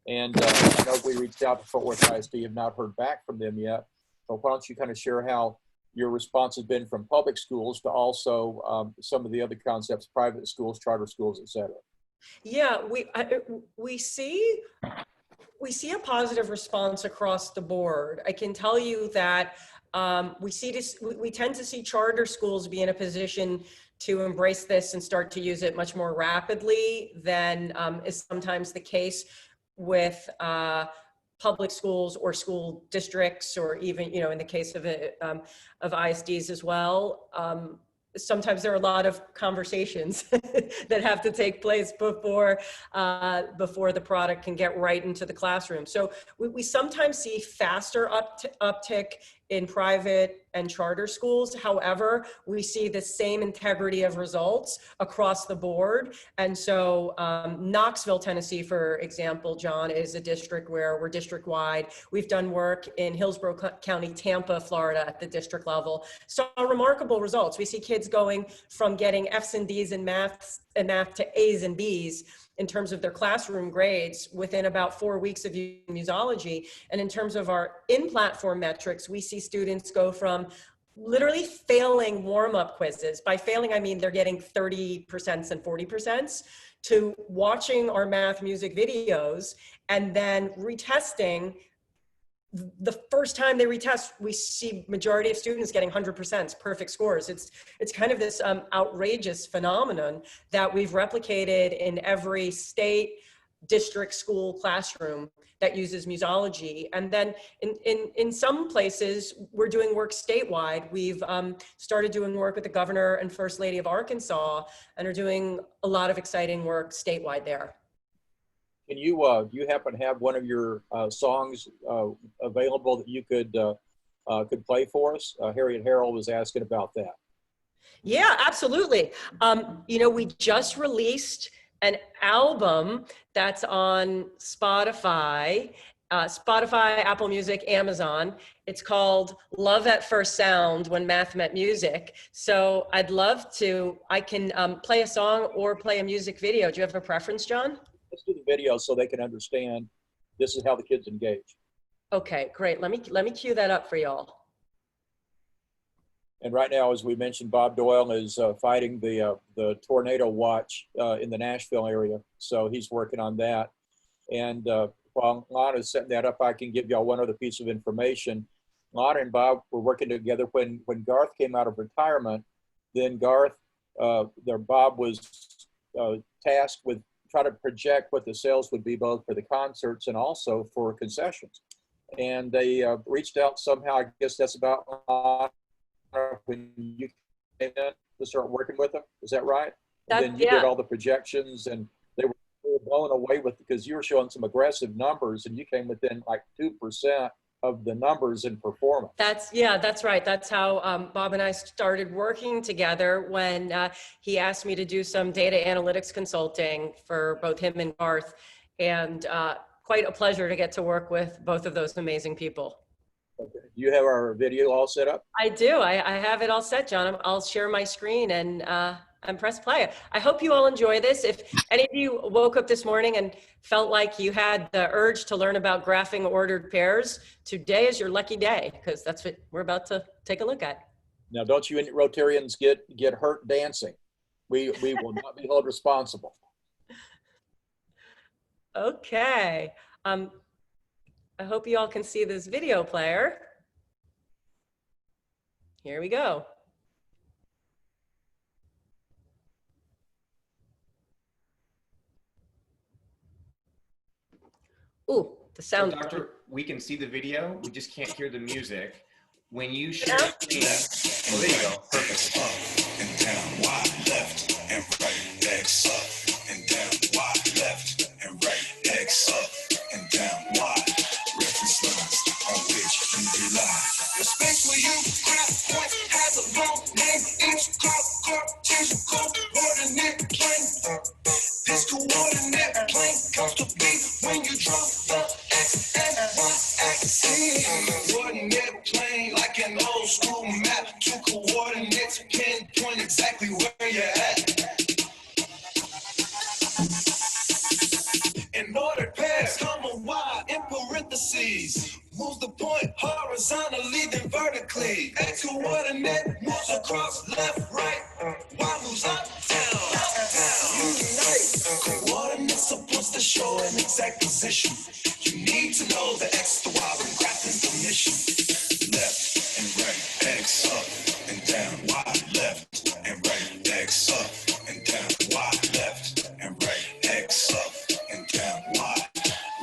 And I know we reached out to Fort Worth ISD, have not heard back from them yet. So why don't you kind of share how your response has been from public schools to also some of the other concepts, private schools, charter schools, et cetera? Yeah, we see a positive response across the board. I can tell you that we tend to see charter schools be in a position to embrace this and start to use it much more rapidly than is sometimes the case with public schools or school districts, or even, in the case of ISDs as well. Sometimes there are a lot of conversations that have to take place before the product can get right into the classroom. So we sometimes see faster uptick in private and charter schools. However, we see the same integrity of results across the board. And so Knoxville, Tennessee, for example, John, is a district where we're district-wide. We've done work in Hillsborough County, Tampa, Florida at the district level. So remarkable results. We see kids going from getting F's and D's in math to A's and B's in terms of their classroom grades within about 4 weeks of musology. And in terms of our in-platform metrics, we see students go from literally failing warm-up quizzes. By failing, I mean they're getting 30% and 40%, to watching our math music videos and then retesting. The first time they retest, we see majority of students getting 100%, perfect scores. It's kind of this outrageous phenomenon that we've replicated in every state, district, school, classroom that uses musology. And then in some places, we're doing work statewide. We've started doing work with the governor and first lady of Arkansas, and are doing a lot of exciting work statewide there. Can you, you happen to have one of your songs available that you could play for us? Harriet Harold was asking about that. Yeah, absolutely. We just released an album that's on Spotify, Apple Music, Amazon. It's called Love at First Sound, When Math Met Music. So I'd love to, I can play a song or play a music video. Do you have a preference, John? Let's do the video so they can understand this is how the kids engage. Okay, great. Let me cue that up for y'all. And right now, as we mentioned, Bob Doyle is fighting the tornado watch in the Nashville area. So he's working on that. And while Lana's setting that up, I can give y'all one other piece of information. Lana and Bob were working together when Garth came out of retirement. Then Bob was tasked with trying to project what the sales would be both for the concerts and also for concessions. And they reached out somehow. I guess that's about when you came in to start working with them. Is that right? And then you did all the projections, and they were blown away with, because you were showing some aggressive numbers, and you came within like 2% of the numbers in performance. That's right. That's how Bob and I started working together when he asked me to do some data analytics consulting for both him and Garth, and quite a pleasure to get to work with both of those amazing people. Okay. Do you have our video all set up? I do. I have it all set, John. I'll share my screen and press play. I hope you all enjoy this. If any of you woke up this morning and felt like you had the urge to learn about graphing ordered pairs, today is your lucky day, because that's what we're about to take a look at. Now, don't you Rotarians get hurt dancing. We will not be held responsible. Okay. I hope you all can see this video player. Here we go. Ooh, the sound. So, Doctor, we can see the video, we just can't hear the music. When you share screen, oh, there you go, perfect. Up and down, wide, left and right, X up and down, wide, left and right, X up and down, wide. Reference lines on which you rely. The space where you grab point has a long name. Each Cartesian coordinate plane. This coordinate plane comes to be when you draw the X and Y axis. Coordinate plane like an old school map. Two coordinates pinpoint exactly where you're at. In ordered pairs, comma Y in parentheses. Moves the point horizontally, then vertically. X coordinate moves across left, right. Y moves up, down, unite. Coordinates supposed to show an exact position. You need to know the X, the Y, when graphing the mission. Left and right, X up and down, Y left and right, X up and down, Y left and right, X up and down, Y.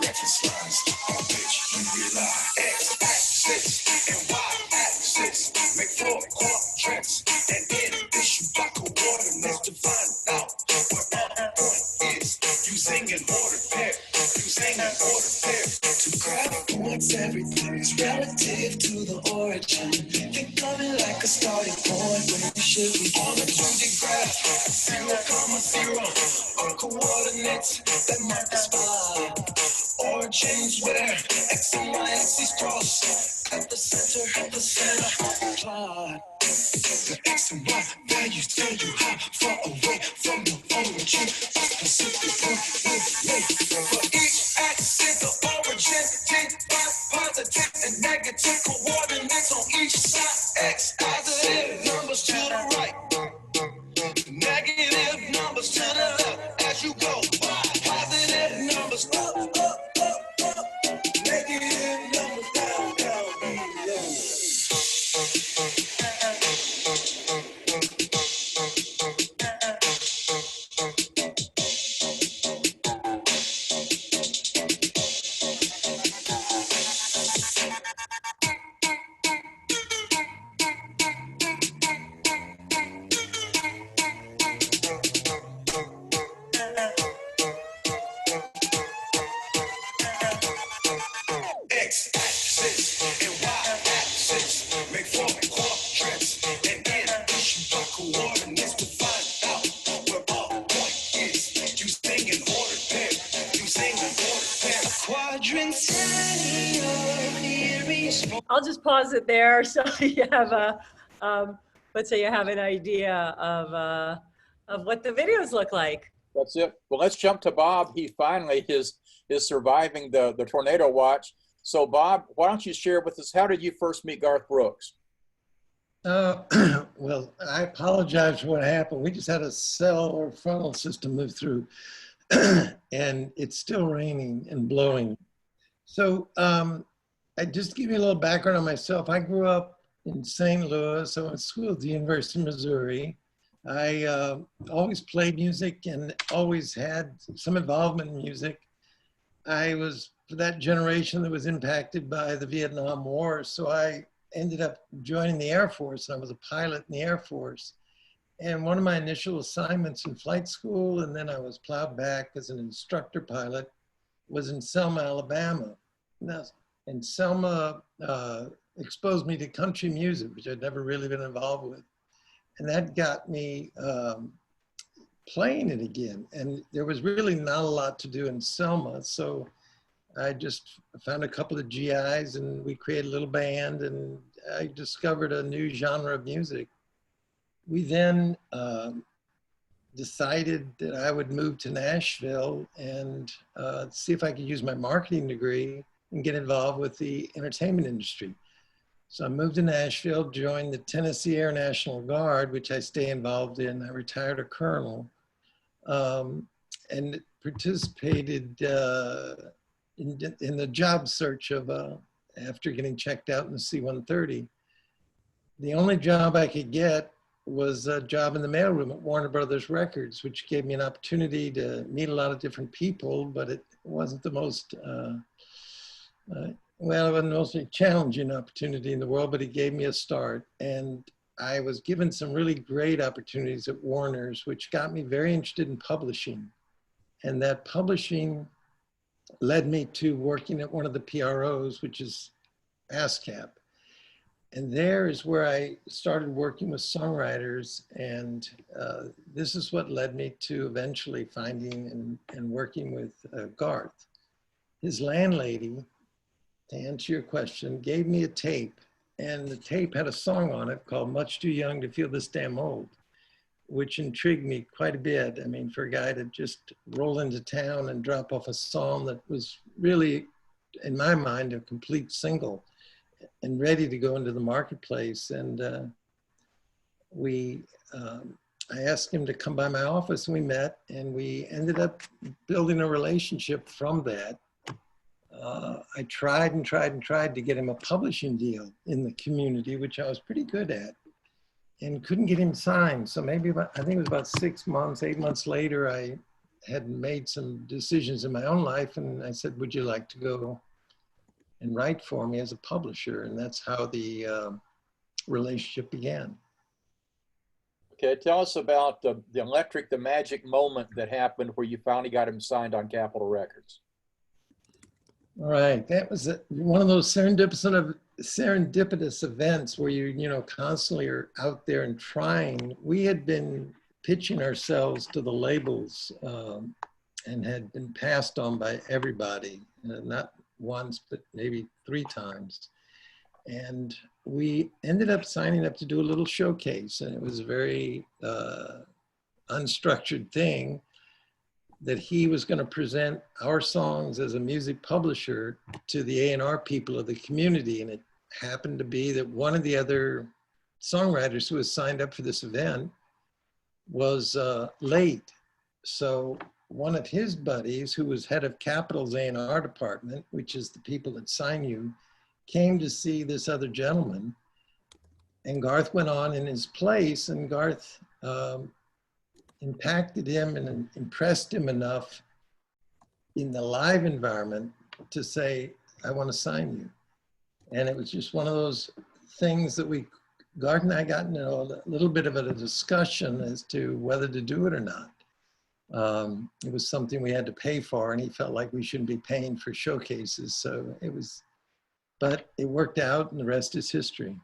Reference lines on which you rely. X axis and Y axis make 4 quadrants, and in this you got coordinates to find out where our point is. Using an ordered pair, to grab points, everything is relative to the origin. Think of it like a starting point when you should be on a 2D graph. 0, 0 are coordinates that mark the spot. Origins where X and Y axes cross at the center plot. The X and Y values tell you how far away from the origin a specific point will lay. For each axis, the origin takes positive and negative coordinates on each side. X positive numbers to the right, negative numbers to the left as you go. Positive numbers up, negative numbers down, below. I'll just pause it there so you have a, so you have an idea of what the videos look like. That's it. Well, let's jump to Bob. He finally is surviving the tornado watch. So Bob, why don't you share with us, how did you first meet Garth Brooks? Well, I apologize for what happened. We just had a cell or funnel system move through and it's still raining and blowing. So I just give you a little background on myself. I grew up in St. Louis. I went to school at the University of Missouri. I always played music and always had some involvement in music. I was that generation that was impacted by the Vietnam War. So I ended up joining the Air Force. I was a pilot in the Air Force. And one of my initial assignments in flight school, and then I was plowed back as an instructor pilot, was in Selma, Alabama. And Selma exposed me to country music, which I'd never really been involved with. And that got me playing it again. And there was really not a lot to do in Selma. So I just found a couple of GIs and we created a little band and I discovered a new genre of music. We then decided that I would move to Nashville and see if I could use my marketing degree and get involved with the entertainment industry. So I moved to Nashville, joined the Tennessee Air National Guard, which I stay involved in. I retired a colonel and participated in the job search of after getting checked out in the C-130. The only job I could get was a job in the mailroom at Warner Brothers Records, which gave me an opportunity to meet a lot of different people, but it wasn't the most, well, it wasn't the most challenging opportunity in the world, but it gave me a start. And I was given some really great opportunities at Warner's, which got me very interested in publishing. And that publishing led me to working at one of the PROs, which is ASCAP. And there is where I started working with songwriters. And this is what led me to eventually finding and working with Garth. His landlady, to answer your question, gave me a tape. And the tape had a song on it called Much Too Young to Feel This Damn Old, which intrigued me quite a bit. I mean, for a guy to just roll into town and drop off a song that was really, in my mind, a complete single and ready to go into the marketplace. And I asked him to come by my office and we met and we ended up building a relationship from that. I tried and tried and tried to get him a publishing deal in the community, which I was pretty good at, and couldn't get him signed. So maybe about, I think it was about 6 months, 8 months later, I had made some decisions in my own life and I said, would you like to go and write for me as a publisher? And that's how the relationship began. Okay, tell us about the magic moment that happened where you finally got him signed on Capitol Records. All right, that was one of those serendipitous events where you constantly are out there and trying. We had been pitching ourselves to the labels and had been passed on by everybody, not once, but maybe 3 times. And we ended up signing up to do a little showcase, and it was a very unstructured thing that he was going to present our songs as a music publisher to the A&R people of the community. And it happened to be that one of the other songwriters who was signed up for this event was late. So one of his buddies, who was head of Capitol's A&R department, which is the people that sign you, came to see this other gentleman. And Garth went on in his place, and Garth impacted him and impressed him enough in the live environment to say, I want to sign you. And it was just one of those things that Garth and I got into a little bit of a discussion as to whether to do it or not. It was something we had to pay for, and he felt like we shouldn't be paying for showcases. So but it worked out, and the rest is history.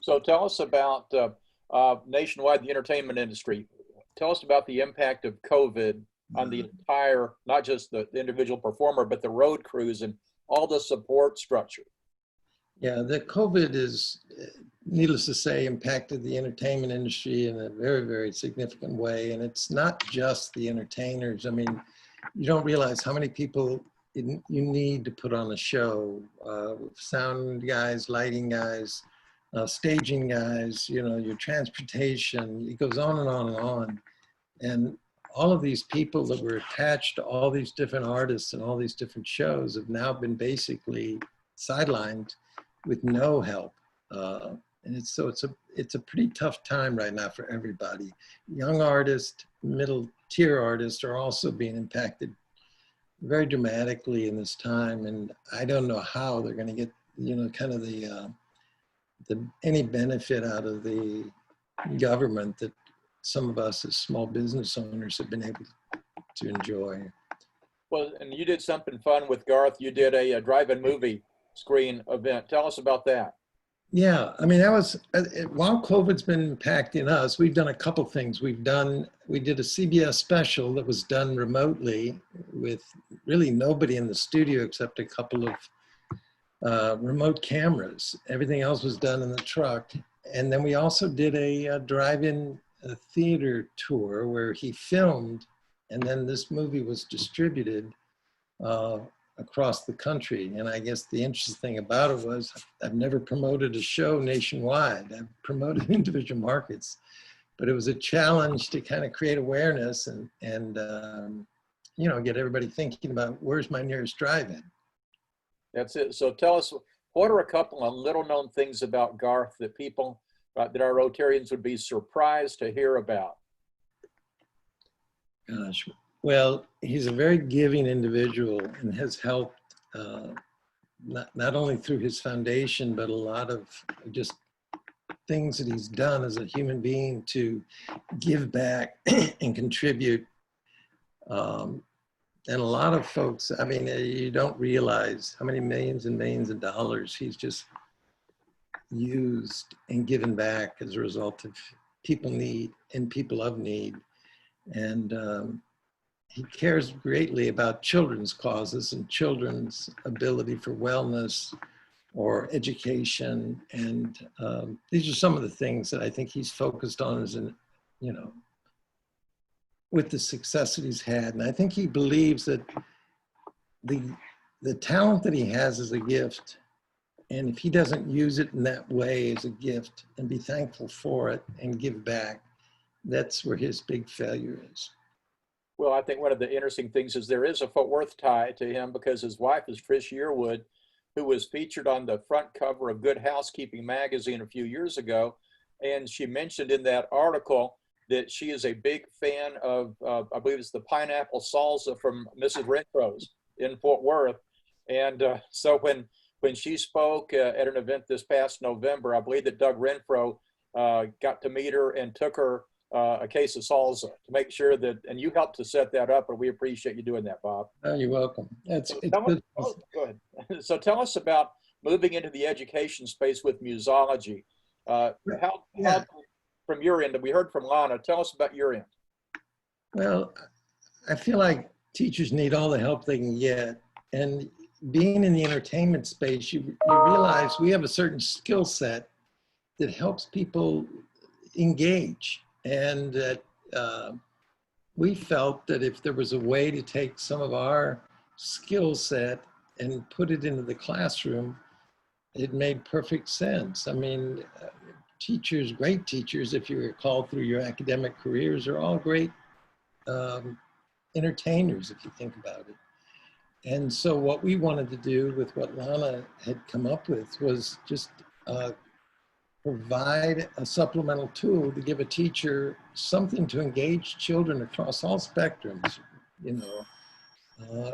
So tell us about nationwide, the entertainment industry. Tell us about the impact of COVID on the entire, not just the individual performer, but the road crews and all the support structure. Yeah, the COVID is, needless to say, impacted the entertainment industry in a very, very significant way. And it's not just the entertainers. I mean, you don't realize how many people you need to put on a show. Sound guys, lighting guys, staging guys, you know, your transportation, it goes on and on and on. And all of these people that were attached to all these different artists and all these different shows have now been basically sidelined with no help. And it's a pretty tough time right now for everybody. Young artists, middle tier artists are also being impacted very dramatically in this time. And I don't know how they're going to get, you know, kind of any benefit out of the government that some of us as small business owners have been able to enjoy. Well, and you did something fun with Garth. You did a drive-in movie screen event. Tell us about that. Yeah, I mean, that was, while COVID's been impacting us, we've done a couple things. We did a CBS special that was done remotely with really nobody in the studio except a couple of remote cameras. Everything else was done in the truck. And then we also did a drive-in theater tour where he filmed, and then this movie was distributed across the country. And I guess the interesting thing about it was I've never promoted a show nationwide. I've promoted individual markets, but it was a challenge to kind of create awareness and you know, get everybody thinking about where's my nearest drive-in. That's it. So tell us, what are a couple of little known things about Garth that people, that our Rotarians would be surprised to hear about? Gosh, well, he's a very giving individual and has helped not only through his foundation, but a lot of just things that he's done as a human being to give back and contribute. And a lot of folks, I mean, you don't realize how many millions and millions of dollars he's just used and given back as a result of people need and people of need. And he cares greatly about children's causes and children's ability for wellness or education. And these are some of the things that I think he's focused on as an, you know, with the success that he's had. And I think he believes that the talent that he has is a gift. And if he doesn't use it in that way as a gift and be thankful for it and give back, that's where his big failure is. Well, I think one of the interesting things is there is a Fort Worth tie to him because his wife is Trish Yearwood, who was featured on the front cover of Good Housekeeping magazine a few years ago. And she mentioned in that article that she is a big fan of, I believe it's the pineapple salsa from Mrs. Renfro's in Fort Worth. And so when she spoke at an event this past November, I believe that Doug Renfro got to meet her and took her a case of salsa to make sure that, and you helped to set that up, and we appreciate you doing that, Bob. Oh, you're welcome. Go ahead. So tell us about moving into the education space with musology. How from your end, we heard from Lana, tell us about your end. Well, I feel like teachers need all the help they can get. And being in the entertainment space, you realize we have a certain skill set that helps people engage. And that we felt that if there was a way to take some of our skill set and put it into the classroom, it made perfect sense. I mean, teachers, great teachers, if you recall through your academic careers, are all great entertainers, if you think about it. And so what we wanted to do with what Lana had come up with was just provide a supplemental tool to give a teacher something to engage children across all spectrums. You know,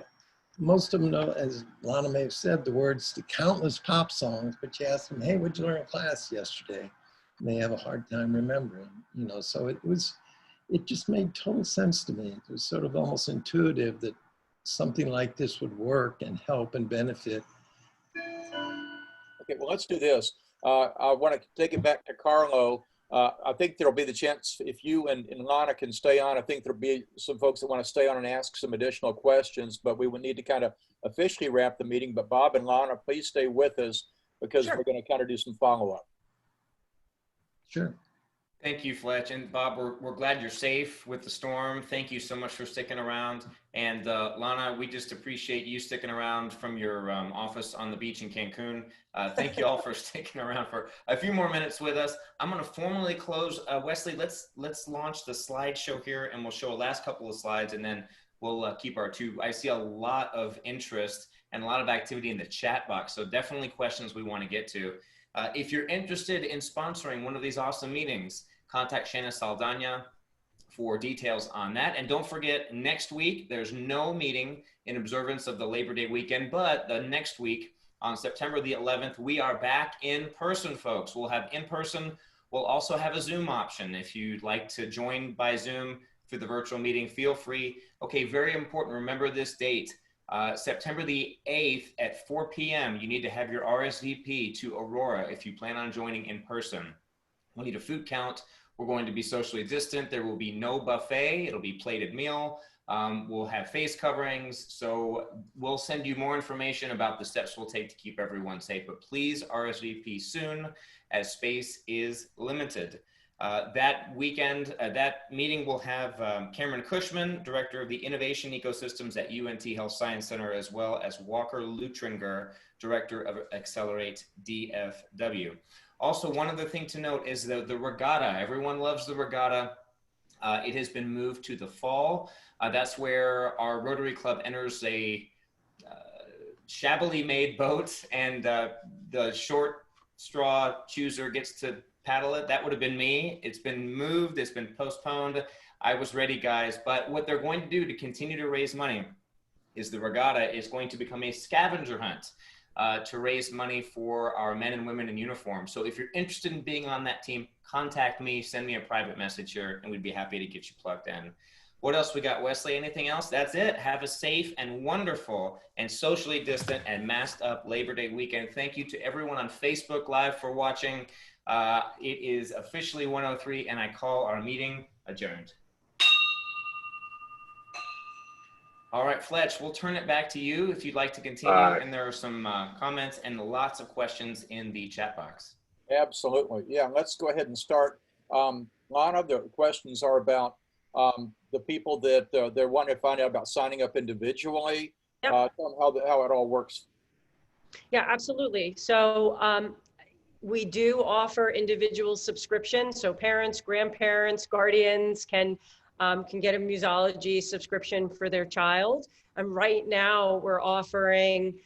most of them know, as Lana may have said, the words to countless pop songs, but you ask them, hey, what'd you learn in class yesterday? And they have a hard time remembering, you know, so it just made total sense to me. It was sort of almost intuitive that something like this would work and help and benefit. Okay, well, let's do this. I want to take it back to Carlo. I think there'll be the chance if you and Lana can stay on. I think there'll be some folks that want to stay on and ask some additional questions, but we would need to kind of officially wrap the meeting. But Bob and Lana, please stay with us. because Sure. we're going to kind of do some follow-up. Sure. Thank you, Fletch. And Bob, we're glad you're safe with the storm. Thank you so much for sticking around. And Lana, we just appreciate you sticking around from your office on the beach in Cancun. Thank you all for sticking around for a few more minutes with us. I'm going to formally close. Wesley, let's launch the slideshow here, and we'll show a last couple of slides, and then we'll keep our two. I see a lot of interest and a lot of activity in the chat box, so definitely questions we want to get to. If you're interested in sponsoring one of these awesome meetings, contact Shana Saldana for details on that. And don't forget, next week, there's no meeting in observance of the Labor Day weekend, but the next week, on September the 11th, we are back in person, folks. We'll have in person. We'll also have a Zoom option. If you'd like to join by Zoom for the virtual meeting, feel free. Okay, very important, remember this date. September the 8th at 4 p.m. You need to have your RSVP to Aurora if you plan on joining in person. We'll need a food count. We're going to be socially distant. There will be no buffet. It'll be plated meal. We'll have face coverings. So we'll send you more information about the steps we'll take to keep everyone safe. But please RSVP soon, as space is limited. That weekend, that meeting will have Cameron Cushman, Director of the Innovation Ecosystems at UNT Health Science Center, as well as Walker Lutringer, Director of Accelerate DFW. Also, one other thing to note is the regatta. Everyone loves the regatta. It has been moved to the fall. That's where our Rotary Club enters a shabbily made boat, and the short straw chooser gets to paddle it. That would have been me. It's been moved. It's been postponed. I was ready, guys. But what they're going to do to continue to raise money is the regatta is going to become a scavenger hunt to raise money for our men and women in uniform. So if you're interested in being on that team, contact me, send me a private message here, and we'd be happy to get you plugged in. What else we got, Wesley? Anything else? That's it. Have a safe and wonderful and socially distant and masked up Labor Day weekend. Thank you to everyone on Facebook Live for watching. It is officially 1:03, and I call our meeting adjourned. All right, Fletch, we'll turn it back to you if you'd like to continue. And there are some comments and lots of questions in the chat box. Absolutely. Yeah, let's go ahead and start. Lana, the questions are about the people that they want to find out about signing up individually. Yep. Tell them how it all works. Yeah, absolutely. So we do offer individual subscriptions. So parents, grandparents, guardians can get a Musology subscription for their child. And right now we're offering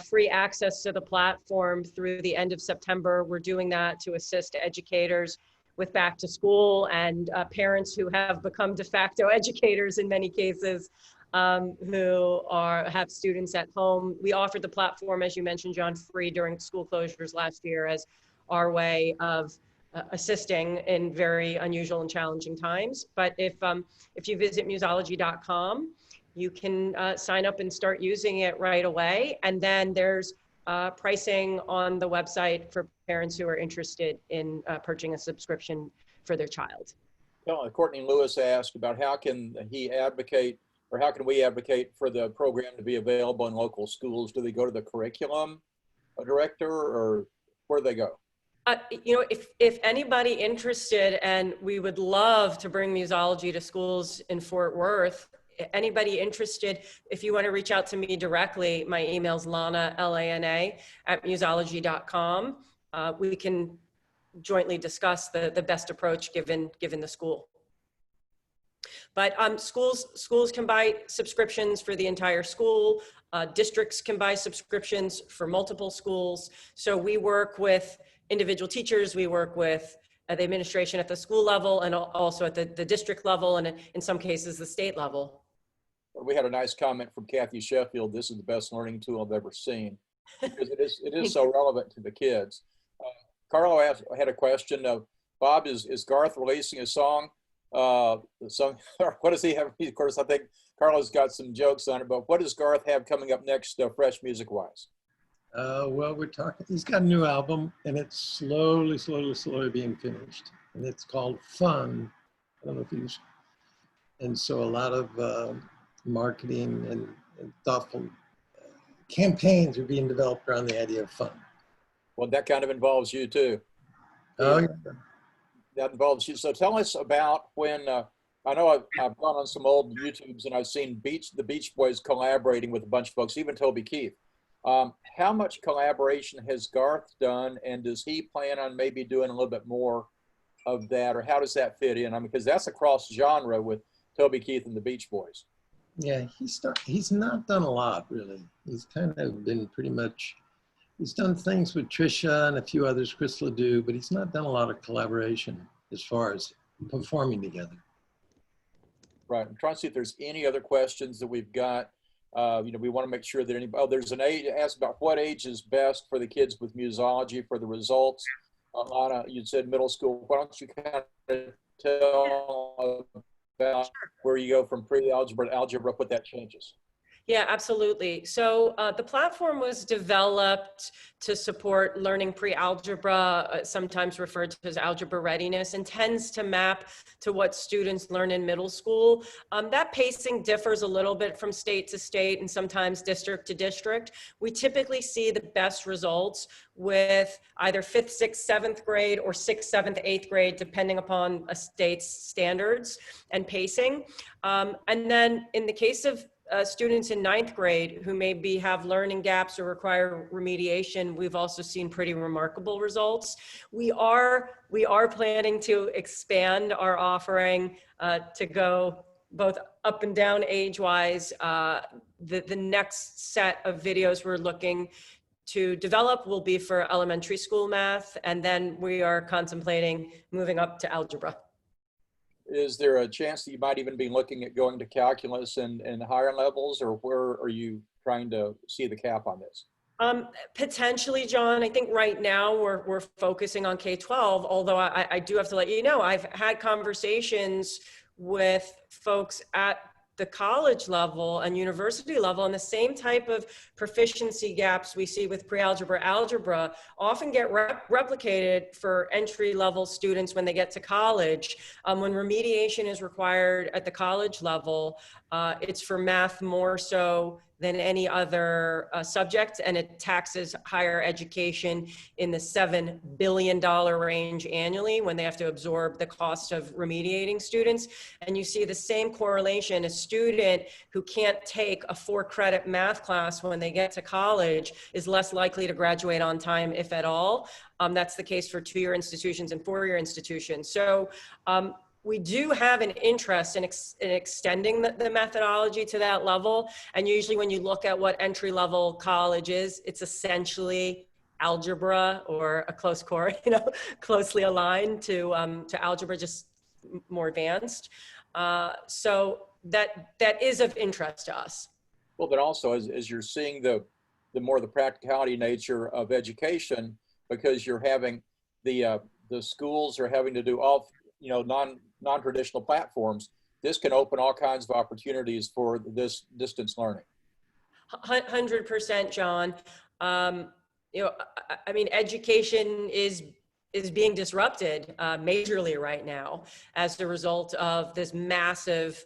free access to the platform through the end of September. We're doing that to assist educators with back to school and parents who have become de facto educators in many cases, who have students at home. We offered the platform, as you mentioned, John, free during school closures last year as our way of assisting in very unusual and challenging times. But if you visit musology.com, you can sign up and start using it right away. And then there's pricing on the website for parents who are interested in purchasing a subscription for their child. Courtney Lewis asked about how can he advocate, or how can we advocate for the program to be available in local schools? Do they go to the curriculum director, or where do they go? If anybody interested, and we would love to bring Musology to schools in Fort Worth, anybody interested, if you want to reach out to me directly, my email's Lana, L-A-N-A, @musology.com. We can jointly discuss the best approach given the school. But schools can buy subscriptions for the entire school. Districts can buy subscriptions for multiple schools. So we work with individual teachers, we work with the administration at the school level, and also at the district level, and in some cases the state level. We had a nice comment from Kathy Sheffield. This is the best learning tool I've ever seen, because it is so relevant to the kids. Carlo had a question of, Bob, is Garth releasing a song? What does he have? Of course, I think Carlo's got some jokes on it, but what does Garth have coming up next, fresh music-wise? Well, we're talking, he's got a new album, and it's slowly being finished. And it's called Fun. I don't know if he's, and so a lot of marketing and thoughtful campaigns are being developed around the idea of fun. Well, that kind of involves you too. Oh, yeah. That involves you. So tell us about when, I know I've gone on some old YouTubes and I've seen the Beach Boys collaborating with a bunch of folks, even Toby Keith. How much collaboration has Garth done, and does he plan on maybe doing a little bit more of that, or how does that fit in? I mean, because that's a cross genre with Toby Keith and the Beach Boys. Yeah, he's not done a lot, really. He's kind of been pretty much, he's done things with Trisha and a few others, Chris Ledoux, but he's not done a lot of collaboration as far as performing together. Right. I'm trying to see if there's any other questions that we've got. You know, we want to make sure that there's an age, asked about what age is best for the kids with musology for the results. Lana, you said middle school. Why don't you kind of tell about where you go from pre-algebra to algebra, what that changes? Yeah, absolutely. So the platform was developed to support learning pre-algebra, sometimes referred to as algebra readiness, and tends to map to what students learn in middle school. That pacing differs a little bit from state to state and sometimes district to district. We typically see the best results with either 5th, 6th, 7th grade or 6th, 7th, 8th grade, depending upon a state's standards and pacing. And then in the case of students in 9th grade who maybe have learning gaps or require remediation, we've also seen pretty remarkable results. We are planning to expand our offering to go both up and down age-wise. The next set of videos we're looking to develop will be for elementary school math, and then we are contemplating moving up to algebra. Is there a chance that you might even be looking at going to calculus and higher levels, or where are you trying to see the cap on this? Potentially, John. I think right now we're focusing on K-12, although I do have to let you know, I've had conversations with folks at the college level and university level, and the same type of proficiency gaps we see with pre-algebra, algebra often get replicated for entry-level students when they get to college. When remediation is required at the college level, it's for math more so than any other subject, and it taxes higher education in the $7 billion range annually when they have to absorb the cost of remediating students. And you see the same correlation. A student who can't take a 4-credit math class when they get to college is less likely to graduate on time, if at all. That's the case for 2-year institutions and 4-year institutions. So we do have an interest in extending the methodology to that level. And usually when you look at what entry-level college is, it's essentially algebra or a close core, closely aligned to algebra, just more advanced. So that is of interest to us. Well, but also as you're seeing the more the practicality nature of education, because you're having the schools are having to do all, non-traditional platforms, this can open all kinds of opportunities for this distance learning. 100%, John. I mean, education is being disrupted majorly right now as a result of this massive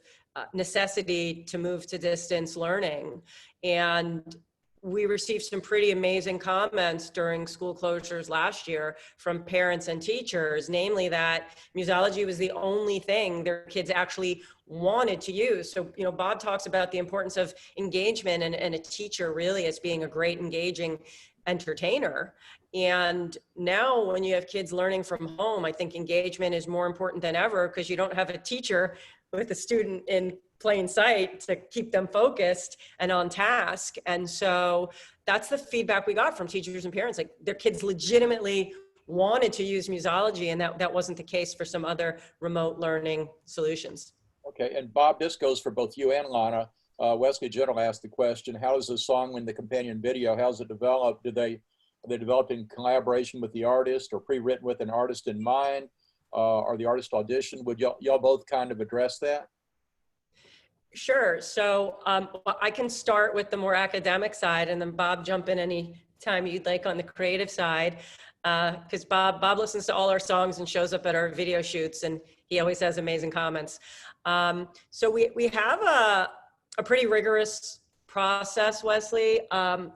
necessity to move to distance learning. And we received some pretty amazing comments during school closures last year from parents and teachers, namely that musology was the only thing their kids actually wanted to use. So, Bob talks about the importance of engagement and a teacher really as being a great engaging entertainer. And now when you have kids learning from home, I think engagement is more important than ever because you don't have a teacher with a student in plain sight to keep them focused and on task. And so that's the feedback we got from teachers and parents, like their kids legitimately wanted to use musology, and that wasn't the case for some other remote learning solutions. Okay, and Bob, this goes for both you and Lana. Wesley General asked the question, how does the song win the companion video? How's it developed? Are they developed in collaboration with the artist or pre-written with an artist in mind? Or the artist audition? Would y'all both kind of address that? Sure. So I can start with the more academic side, and then Bob, jump in any time you'd like on the creative side, because Bob listens to all our songs and shows up at our video shoots, and he always has amazing comments. So we have a pretty rigorous process, Wesley.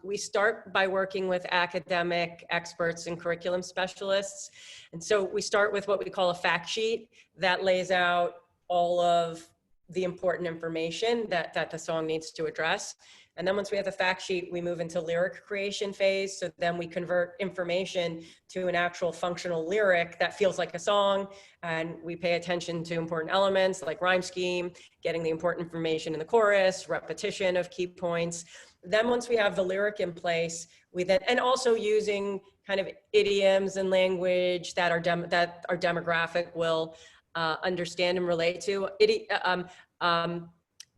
We start by working with academic experts and curriculum specialists. And so we start with what we call a fact sheet that lays out all of the important information that the song needs to address. And then once we have the fact sheet, we move into lyric creation phase. So then we convert information to an actual functional lyric that feels like a song. And we pay attention to important elements like rhyme scheme, getting the important information in the chorus, repetition of key points. Then once we have the lyric in place, we then, and also using kind of idioms and language that our demographic will understand and relate to.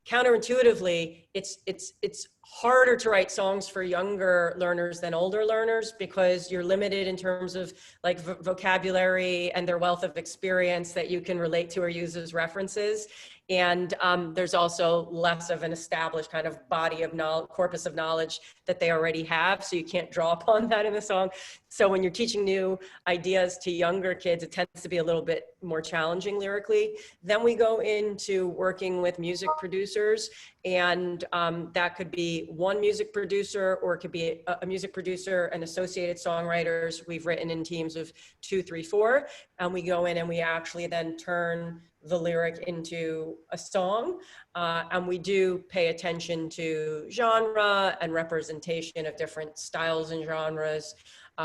Counterintuitively, it's harder to write songs for younger learners than older learners because you're limited in terms of like vocabulary and their wealth of experience that you can relate to or use as references. And there's also less of an established kind of body of knowledge, corpus of knowledge that they already have. So you can't draw upon that in the song. So when you're teaching new ideas to younger kids, it tends to be a little bit more challenging lyrically. Then we go into working with music producers, and that could be one music producer, or it could be a music producer and associated songwriters. We've written in teams of 2, 3, 4, and we go in and we actually then turn the lyric into a song. And we do pay attention to genre and representation of different styles and genres.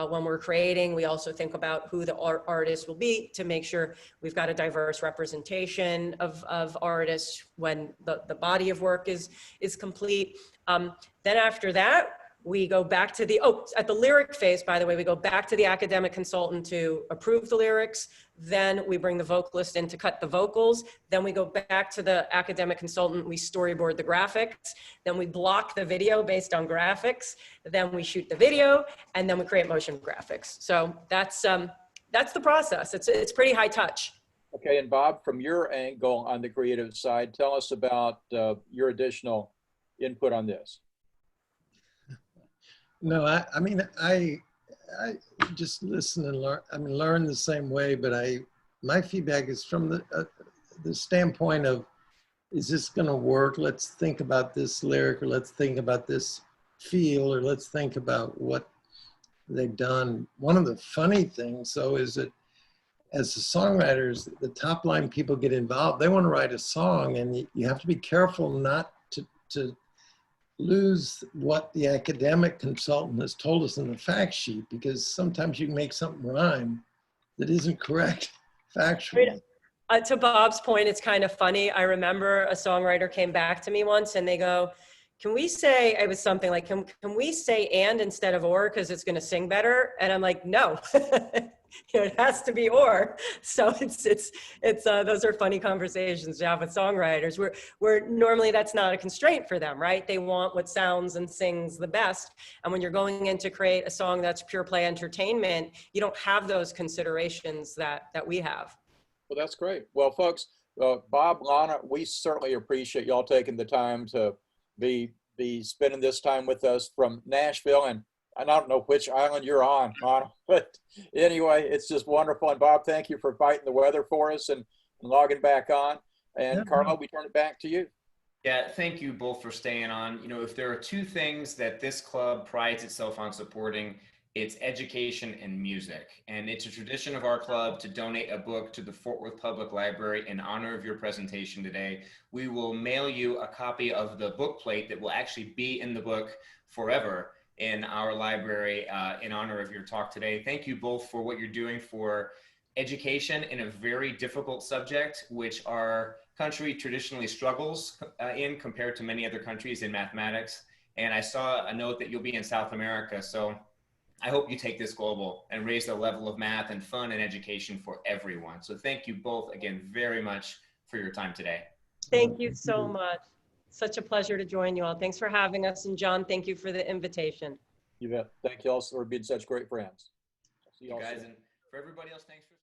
When we're creating, we also think about who the artist will be to make sure we've got a diverse representation of artists when the body of work is complete. Then after that, we go back to at the lyric phase, by the way, we go back to the academic consultant to approve the lyrics. Then we bring the vocalist in to cut the vocals. Then we go back to the academic consultant, we storyboard the graphics. Then we block the video based on graphics. Then we shoot the video, and then we create motion graphics. So that's the process. It's pretty high touch. Okay, and Bob, from your angle on the creative side, tell us about your additional input on this. No, I mean, I just listen and learn. I mean, learn the same way, but my feedback is from the standpoint of, is this going to work? Let's think about this lyric, or let's think about this feel, or let's think about what they've done. One of the funny things, though, is that as the songwriters, the top line people get involved. They want to write a song, and you have to be careful not to lose what the academic consultant has told us in the fact sheet, because sometimes you can make something rhyme that isn't correct factually. To Bob's point, it's kind of funny. I remember a songwriter came back to me once and they go, can we say, it was something like, can we say and instead of or, because it's going to sing better? And I'm like, no, it has to be or. So it's those are funny conversations to have with songwriters where normally that's not a constraint for them, right? They want what sounds and sings the best. And when you're going in to create a song that's pure play entertainment, you don't have those considerations that we have. Well, that's great. Well, folks, Bob, Lana, we certainly appreciate y'all taking the time to be spending this time with us from Nashville, and I don't know which island you're on, Lana, but anyway, it's just wonderful. And Bob, thank you for fighting the weather for us and logging back on. And Carlo, we turn it back to you. Yeah, thank you both for staying on. You know, if there are two things that this club prides itself on supporting, it's education and music. And it's a tradition of our club to donate a book to the Fort Worth Public Library in honor of your presentation today. We will mail you a copy of the book plate that will actually be in the book forever in our library in honor of your talk today. Thank you both for what you're doing for education in a very difficult subject, which our country traditionally struggles in compared to many other countries in mathematics. And I saw a note that you'll be in South America. So I hope you take this global and raise the level of math and fun and education for everyone. So thank you both again very much for your time today. Thank you so much. Such a pleasure to join you all. Thanks for having us. And John, thank you for the invitation. You bet. Thank you all for being such great friends. See you guys, and for everybody else, thanks for